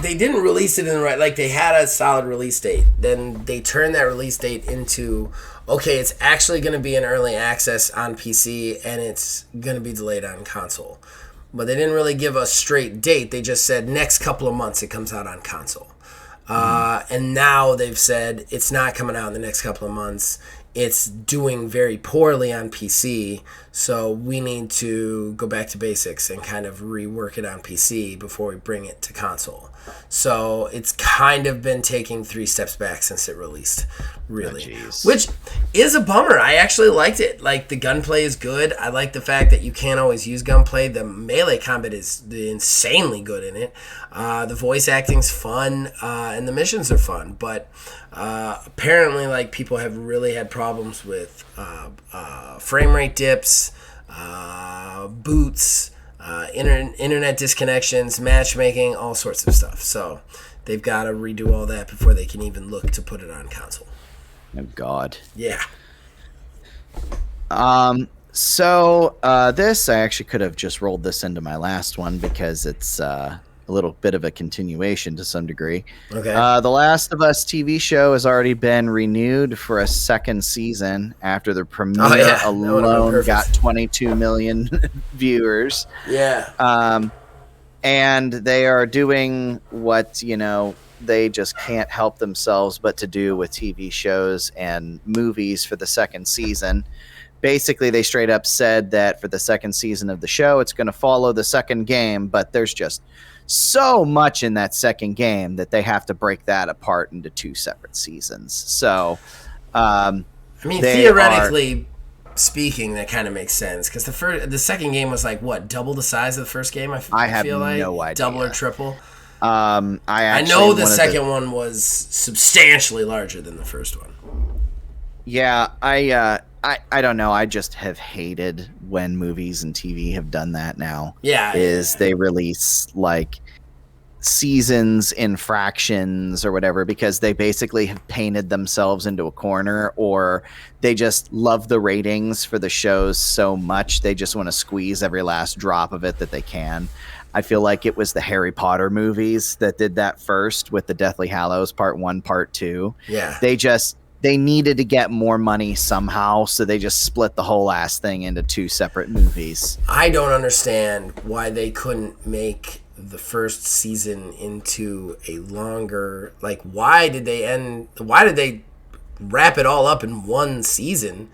they didn't release it in the right, like they had a solid release date. Then they turned that release date into, okay, it's actually going to be in early access on PC and it's going to be delayed on console. But they didn't really give a straight date. They just said next couple of months it comes out on console. And now they've said it's not coming out in the next couple of months. It's doing very poorly on PC, so we need to go back to basics and kind of rework it on PC before we bring it to console. So it's kind of been taking 3 steps back since it released, really. Which is a bummer. I actually liked it. Like, the gunplay is good. I like the fact that you can't always use gunplay. The melee combat is insanely good in it. The voice acting's fun, and the missions are fun. But apparently, like, people have really had problems with frame rate dips, boots, internet disconnections, matchmaking, all sorts of stuff. So they've got to redo all that before they can even look to put it on console. Oh, God. Yeah. So this, I actually could have just rolled this into my last one because it's a little bit of a continuation to some degree. Okay. The Last of Us TV show has already been renewed for a second season after the premiere alone got 22 million viewers. Yeah. And they are doing what, they just can't help themselves but to do with TV shows and movies for the second season. Basically, they straight up said that for the second season of the show, it's going to follow the second game, but there's just so much in that second game that they have to break that apart into 2 separate seasons. So, I mean, theoretically speaking, that kind of makes sense because the second game was like what, double the size of the first game? I have feel like no idea. Double or triple. I know the second one was substantially larger than the first one. Yeah, I don't know. I just have hated when movies and TV have done that now. Yeah. They release like seasons in fractions or whatever because they basically have painted themselves into a corner, or they just love the ratings for the shows so much they just want to squeeze every last drop of it that they can. I feel like it was the Harry Potter movies that did that first with the Deathly Hallows Part 1, Part 2. Yeah. They needed to get more money somehow, so they just split the whole ass thing into 2 separate movies. I don't understand why they couldn't make the first season into a longer, like, why did they wrap it all up in one season?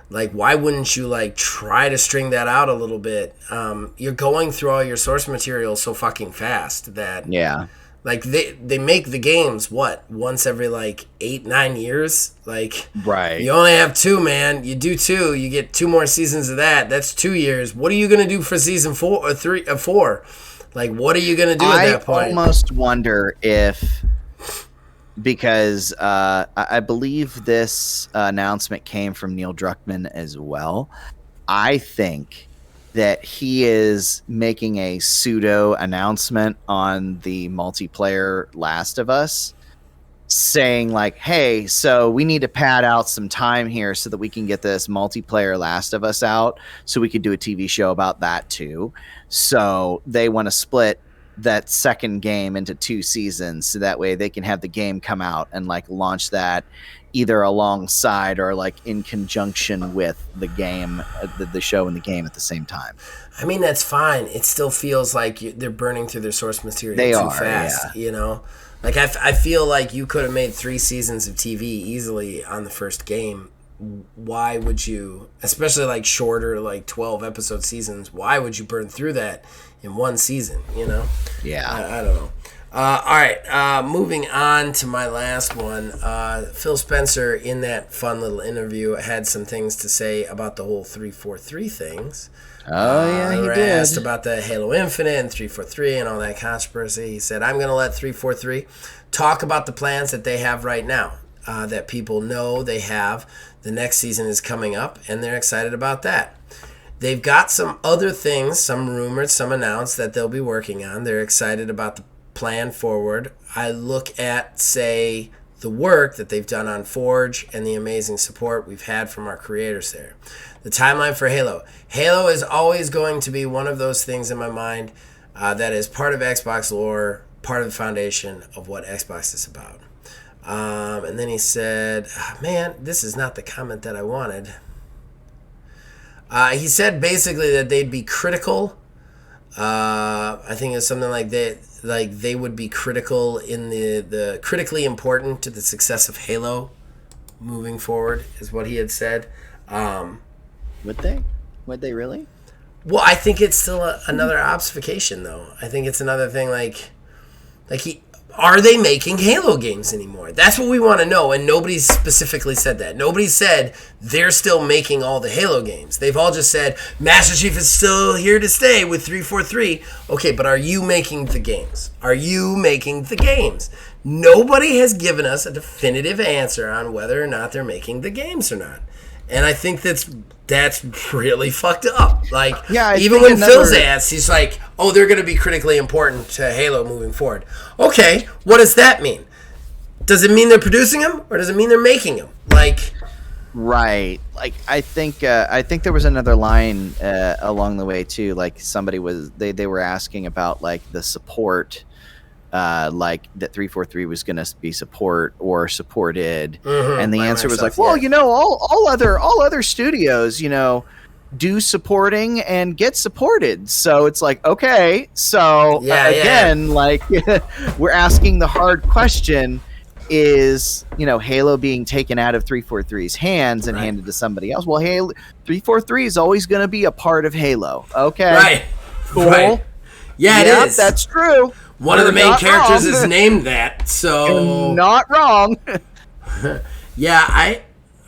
Like, why wouldn't you, like, try to string that out a little bit? You're going through all your source material so fucking fast that, Yeah. like, they make the games, once every, like, 8-9 years? Like, Right. you only have 2, man. You do 2, you get 2 more seasons of that. That's 2 years. What are you going to do for season 4 or 3 or 4? Like, what are you going to do at that point? I almost wonder if, because I believe this announcement came from Neil Druckmann as well. I think that he is making a pseudo announcement on the multiplayer Last of Us, saying like, hey, so we need to pad out some time here so that we can get this multiplayer Last of Us out, so we could do a TV show about that too. So they want to split that second game into 2 seasons, so that way they can have the game come out and like launch that either alongside or like in conjunction with the game, the show and the game at the same time. I mean, that's fine. It still feels like they're burning through their source material too fast, you know? Like, I feel like you could have made 3 seasons of TV easily on the first game. Why would you, especially like shorter, like 12-episode seasons, why would you burn through that in 1 season, you know? Yeah. I don't know. All right, moving on to my last one. Phil Spencer, in that fun little interview, had some things to say about the whole 343 things. Oh, yeah, he did. Asked about the Halo Infinite and 343 and all that controversy. He said, I'm going to let 343 talk about the plans that they have right now, that people know they have. The next season is coming up, and they're excited about that. They've got some other things, some rumored, some announced, that they'll be working on. They're excited about the plan forward. I look at, say, the work that they've done on Forge and the amazing support we've had from our creators there. The timeline for Halo. Halo is always going to be one of those things in my mind that is part of Xbox lore, part of the foundation of what Xbox is about. And then he said, man, this is not the comment that I wanted. He said basically that they'd be critical. I think it's something like they would be critical in the critically important to the success of Halo moving forward, is what he had said. Would they? Would they really? Well, I think it's still another obfuscation, though. I think it's another thing are they making Halo games anymore? That's what we want to know, and nobody specifically said that. Nobody said they're still making all the Halo games. They've all just said Master Chief is still here to stay with 343. Okay, but are you making the games? Are you making the games? Nobody has given us a definitive answer on whether or not they're making the games or not. And I think that's really fucked up. Like, yeah, even when Phil's asked, he's like, oh, they're going to be critically important to Halo moving forward. Okay, what does that mean? Does it mean they're producing them, or does it mean they're making them? Like, right. Like, I think there was another line along the way too. Like, somebody was they were asking about like the support. Like that 343 was going to be support or supported, and the answer was like, well, you know, all other studios, you know, do supporting and get supported. So it's like, okay, so again, like we're asking the hard question: is, you know, Halo being taken out of 343's hands and handed to somebody else? Well, Halo 343 is always going to be a part of Halo. Okay, right, cool. Right. Yeah, it is. That's true. One of the main characters is named that, so you're not wrong. Yeah,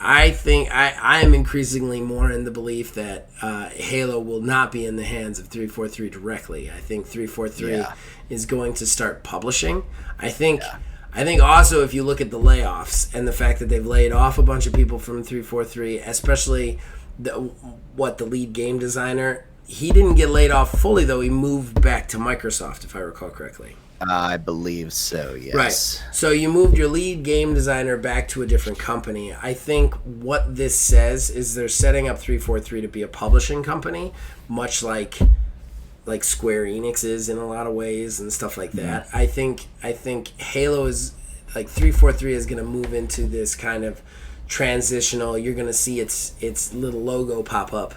I think I am increasingly more in the belief that Halo will not be in the hands of 343 directly. I think 343 is going to start publishing. I think also, if you look at the layoffs and the fact that they've laid off a bunch of people from 343, especially the lead game designer. He didn't get laid off fully, though. He moved back to Microsoft, if I recall correctly. I believe so, yes. Right. So you moved your lead game designer back to a different company. I think what this says is they're setting up 343 to be a publishing company, much like Square Enix is in a lot of ways and stuff like that. I think Halo is, like, 343 is going to move into this kind of transitional. You're going to see its little logo pop up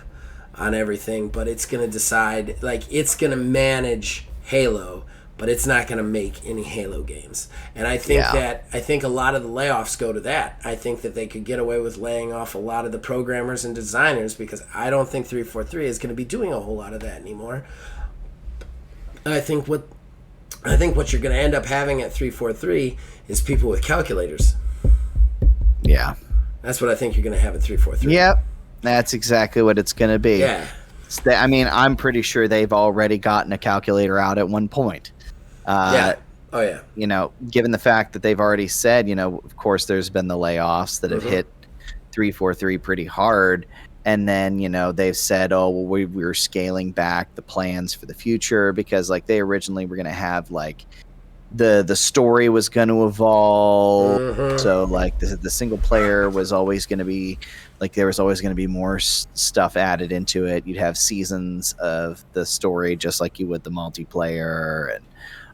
on everything, but it's going to decide, like, it's going to manage Halo, but it's not going to make any Halo games. And I think I think a lot of the layoffs go to that. I think that they could get away with laying off a lot of the programmers and designers because I don't think 343 is going to be doing a whole lot of that anymore. I think what you're going to end up having at 343 is people with calculators. Yeah. That's what I think you're going to have at 343. Yep. That's exactly what it's going to be. Yeah. I mean, I'm pretty sure they've already gotten a calculator out at one point. Yeah. Oh, yeah. You know, given the fact that they've already said, you know, of course, there's been the layoffs that have hit 343 pretty hard. And then, you know, they've said, oh, well, we're scaling back the plans for the future because, like, they originally were going to have, like, the story was going to evolve. So, like, the single player was always going to be, like, there was always going to be more stuff added into it. You'd have seasons of the story just like you would the multiplayer and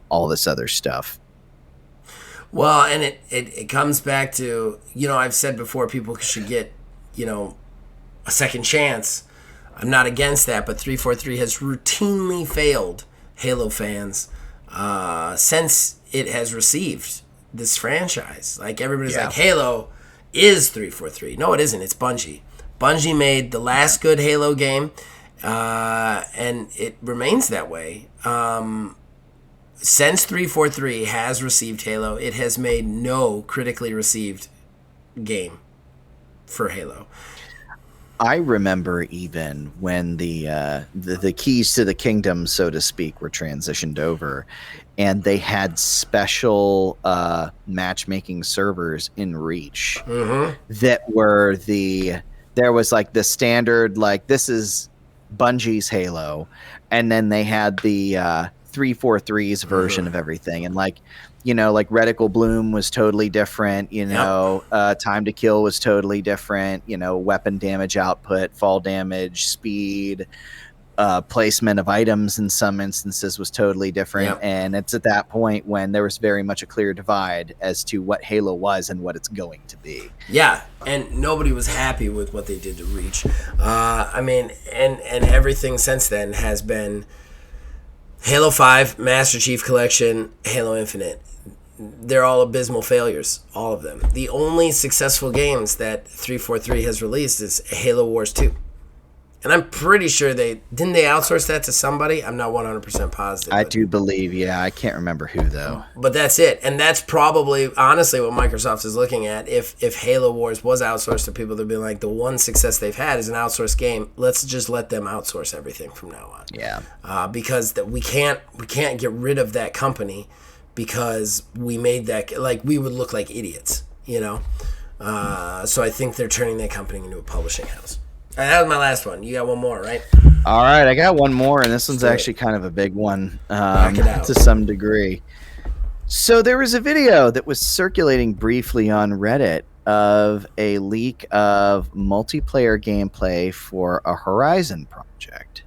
all this other stuff. Well, and it comes back to, you know, I've said before people should get, you know, a second chance. I'm not against that, but 343 has routinely failed Halo fans since it has received this franchise. Like, everybody's like, Halo is 343. No, it isn't. It's Bungie. Bungie made the last good Halo game, and it remains that way. Since 343 has received Halo, it has made no critically received game for Halo. I remember even when the keys to the kingdom, so to speak, were transitioned over, and they had special matchmaking servers in Reach that were there was like the standard, like, this is Bungie's Halo, and then they had the 343's version of everything, and, like, you know, like, Reticle Bloom was totally different, you know, time to kill was totally different, you know, weapon damage output, fall damage, speed, placement of items in some instances was totally different. And it's at that point when there was very much a clear divide as to what Halo was and what it's going to be. Yeah, and nobody was happy with what they did to Reach. I mean, and everything since then has been Halo 5, Master Chief Collection, Halo Infinite. They're all abysmal failures, all of them. The only successful games that 343 has released is Halo Wars 2. And I'm pretty sure didn't they outsource that to somebody? I'm not 100% positive. I do believe, yeah. I can't remember who, though. But that's it. And that's probably, honestly, what Microsoft is looking at. If Halo Wars was outsourced to people, they'd be like, the one success they've had is an outsourced game. Let's just let them outsource everything from now on. Yeah. Because we can't get rid of that company because we made that, like, we would look like idiots, you know? So I think they're turning that company into a publishing house. That was my last one. You got one more, right? All right, I got one more, and this one's actually kind of a big one to some degree. So there was a video that was circulating briefly on Reddit of a leak of multiplayer gameplay for a Horizon project,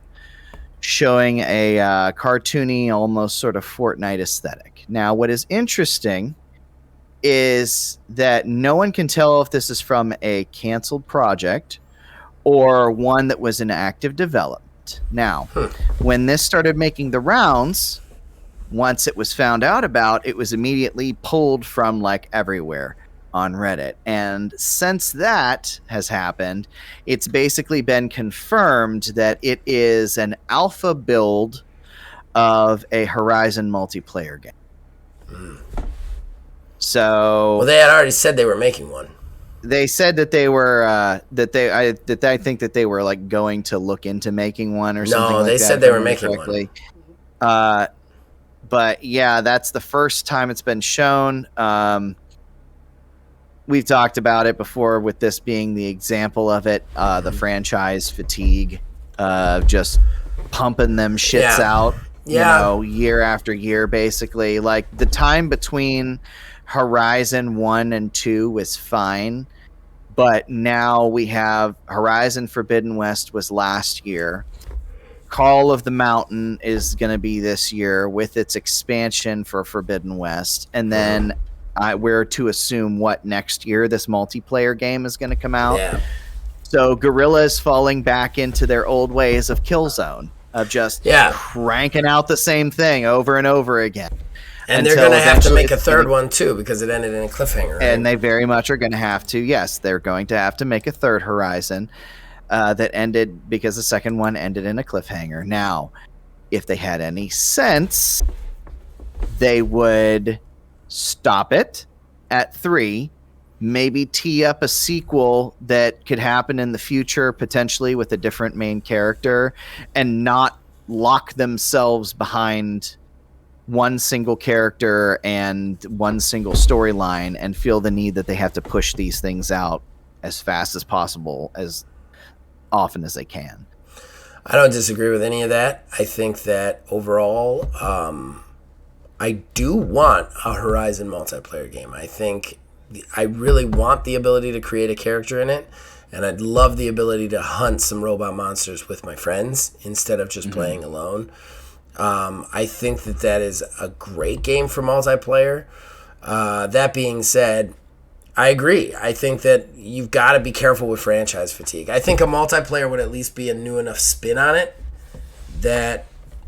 showing a cartoony, almost sort of Fortnite aesthetic. Now, what is interesting is that no one can tell if this is from a canceled project or one that was in active development. Now, when this started making the rounds, once it was found out about, it was immediately pulled from, like, everywhere on Reddit. And since that has happened, it's basically been confirmed that it is an alpha build of a Horizon multiplayer game. So, well, they had already said they were making one. They said that they were I think that they were, like, going to look into making one or something. No, they said they were making one. But yeah, that's the first time it's been shown. We've talked about it before with this being the example of it, the franchise fatigue, just pumping them shits out, you know, year after year, basically. Like, the time between Horizon 1 and 2 was fine, but now we have Horizon Forbidden West was last year. Call of the Mountain is going to be this year with its expansion for Forbidden West. And then we're to assume what next year this multiplayer game is going to come out. Yeah. So Guerrilla is falling back into their old ways of Killzone. of just Yeah. cranking out the same thing over and over again. And they're going to have to make a third one, too, because it ended in a cliffhanger. Right? And they very much are going to have to. Yes, they're going to have to make a third Horizon that ended because the second one ended in a cliffhanger. Now, if they had any sense, they would stop it at 3, maybe tee up a sequel that could happen in the future, potentially with a different main character, and not lock themselves behind one single character and one single storyline and feel the need that they have to push these things out as fast as possible, as often as they can. I don't disagree with any of that. I think that overall, I do want a Horizon multiplayer game. I think I really want the ability to create a character in it, and I'd love the ability to hunt some robot monsters with my friends instead of just playing alone. I think that is a great game for multiplayer. That being said, I agree. I think that you've got to be careful with franchise fatigue. I think a multiplayer would at least be a new enough spin on it that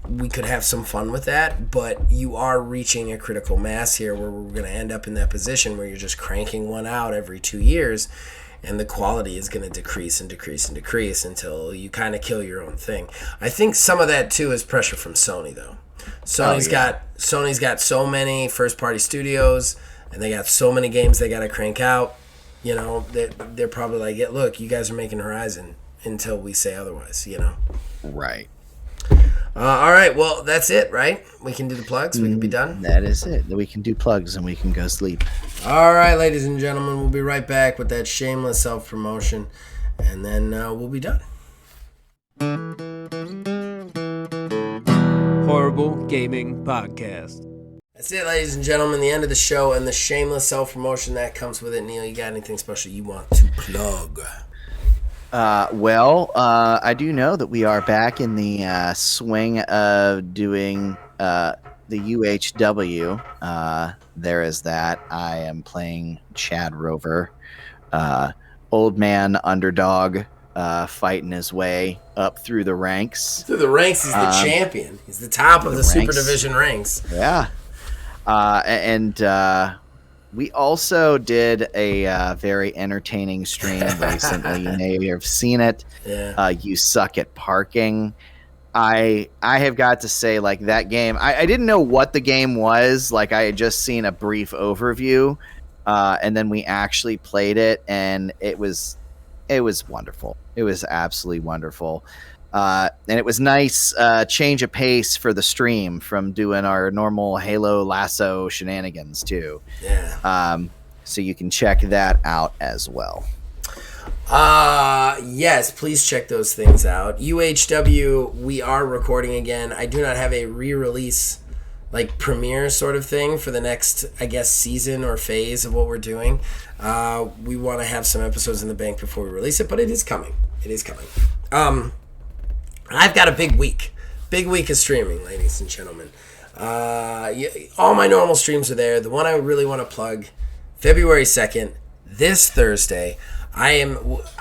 we could have some fun with that, but you are reaching a critical mass here where we're going to end up in that position where you're just cranking one out every 2 years, and the quality is going to decrease and decrease and decrease until you kind of kill your own thing. I think some of that, too, is pressure from Sony, though. Sony's got so many first-party studios, and they got so many games they got to crank out. You know, they're probably like, yeah, look, you guys are making Horizon until we say otherwise, you know? Right. All right, well, that's it, right? We can do the plugs. We can be done. That is it. We can do plugs and we can go sleep. All right, ladies and gentlemen, we'll be right back with that shameless self-promotion, and then we'll be done. Horrible Gaming Podcast. That's it, ladies and gentlemen, the end of the show and the shameless self-promotion that comes with it. Neil, you got anything special you want to plug? I do know that we are back in the swing of doing the UHW. There is that. I am playing Chad Rover, old man underdog, fighting his way up through the ranks. Through the ranks, he's the champion. He's the top of the Super Division ranks. Yeah. We also did a very entertaining stream recently. You may have seen it. Yeah. You Suck at Parking. I have got to say, like, that game, I didn't know what the game was. Like, I had just seen a brief overview, and then we actually played it, and it was wonderful. It was absolutely wonderful. And it was nice change of pace for the stream from doing our normal Halo Lasso shenanigans too. Yeah. So you can check that out as well. Yes, please check those things out. UHW, we are recording again. I do not have a re-release, like, premiere sort of thing for the next, I guess, season or phase of what we're doing. We want to have some episodes in the bank before we release it, but it is coming. It is coming. I've got a big week of streaming, ladies and gentlemen. All my normal streams are there. The one I really want to plug, February 2nd, this Thursday. I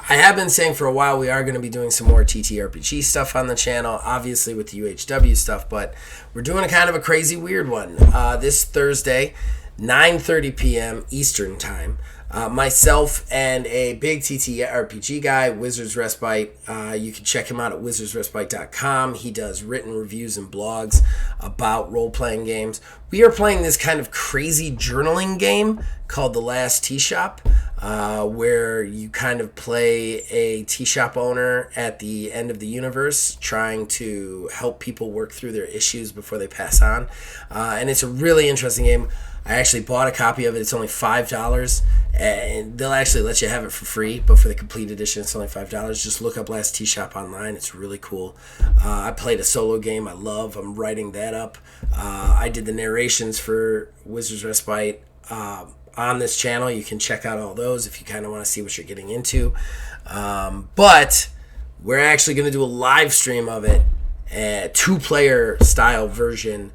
have been saying for a while we are going to be doing some more TTRPG stuff on the channel, obviously with the UHW stuff, but we're doing a kind of a crazy weird one. This Thursday, 9:30 p.m. Eastern Time. Myself and a big TTRPG guy, Wizards Respite. You can check him out at wizardsrespite.com. He does written reviews and blogs about role-playing games. We are playing this kind of crazy journaling game called The Last Tea Shop, where you kind of play a tea shop owner at the end of the universe trying to help people work through their issues before they pass on. And it's a really interesting game. I actually bought a copy of it. It's only $5, and they'll actually let you have it for free, but for the complete edition, it's only $5. Just look up Last Tea Shop online. It's really cool. I played a solo game I'm writing that up. I did the narrations for Wizards Respite on this channel. You can check out all those if you kind of want to see what you're getting into. But we're actually going to do a live stream of it, a 2-player style version,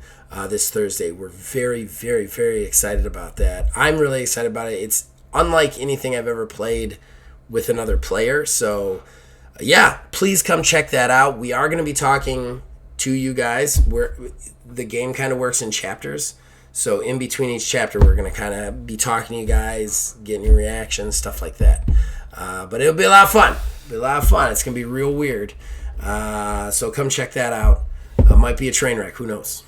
this Thursday. We're very, very, very excited about that. I'm really excited about it. It's unlike anything I've ever played with another player. So, yeah, please come check that out. We are going to be talking to you guys. The game kind of works in chapters. So in between each chapter, we're going to kind of be talking to you guys, getting your reactions, stuff like that. But it'll be a lot of fun. It's going to be real weird. So come check that out. Might be a train wreck. Who knows?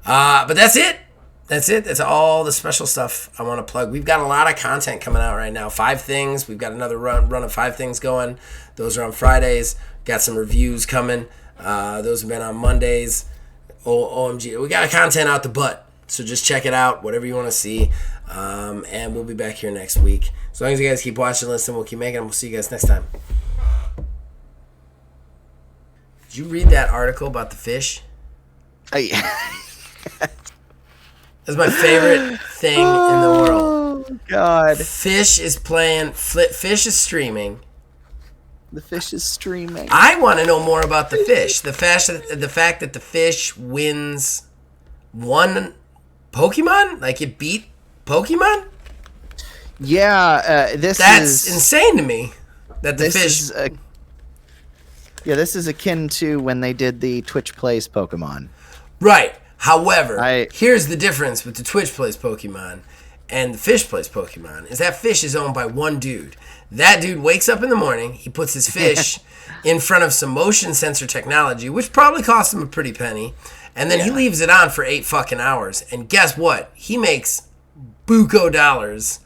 But that's it. That's all the special stuff I want to plug. We've got a lot of content coming out right now. 5 things. We've got another run of 5 things going. Those are on Fridays. Got some reviews coming. Those have been on Mondays. OMG. We got content out the butt. So just check it out, whatever you want to see. And we'll be back here next week. As long as you guys keep watching, listening, we'll keep making them. We'll see you guys next time. Did you read that article about the fish? That's my favorite thing in the world. Oh, God. Fish is playing. Fish is streaming. The fish is streaming. I want to know more about the fish. The fact that the fish wins one Pokemon? Like it beat Pokemon? Yeah, that's insane to me. That the fish. This is akin to when they did the Twitch Plays Pokemon. Right. However, here's the difference with the Twitch Plays Pokemon and the Fish Plays Pokemon is that fish is owned by one dude. That dude wakes up in the morning, he puts his fish in front of some motion sensor technology, which probably costs him a pretty penny, and then he leaves it on for 8 fucking hours. And guess what? He makes buco dollars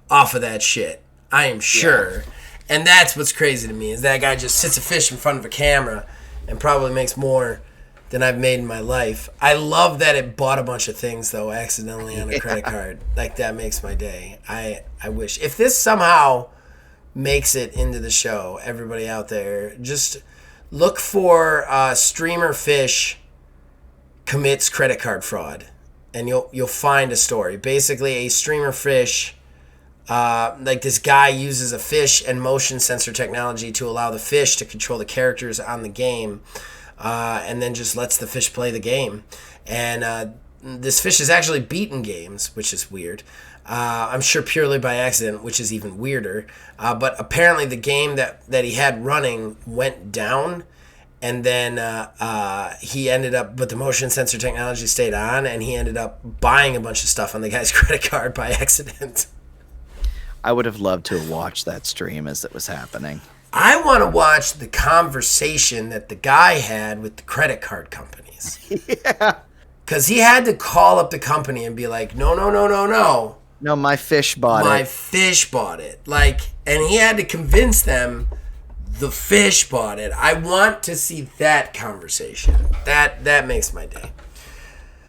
off of that shit. I am sure. Yeah. And that's what's crazy to me is that guy just sits a fish in front of a camera and probably makes more than I've made in my life. I love that it bought a bunch of things, though, accidentally on a credit card. Like, that makes my day. I wish. If this somehow makes it into the show, everybody out there, just look for Streamer Fish commits credit card fraud, and you'll find a story. Basically, a Streamer Fish, like this guy uses a fish and motion sensor technology to allow the fish to control the characters on the game, and then just lets the fish play the game. And this fish has actually beaten games, which is weird. I'm sure purely by accident, which is even weirder. But apparently the game that he had running went down, and then he ended up, but the motion sensor technology stayed on, and he ended up buying a bunch of stuff on the guy's credit card by accident. I would have loved to have watched that stream as it was happening. I want to watch the conversation that the guy had with the credit card companies. Yeah. Because he had to call up the company and be like, no. No, my fish bought it. My fish bought it. Like, and he had to convince them the fish bought it. I want to see that conversation. That makes my day.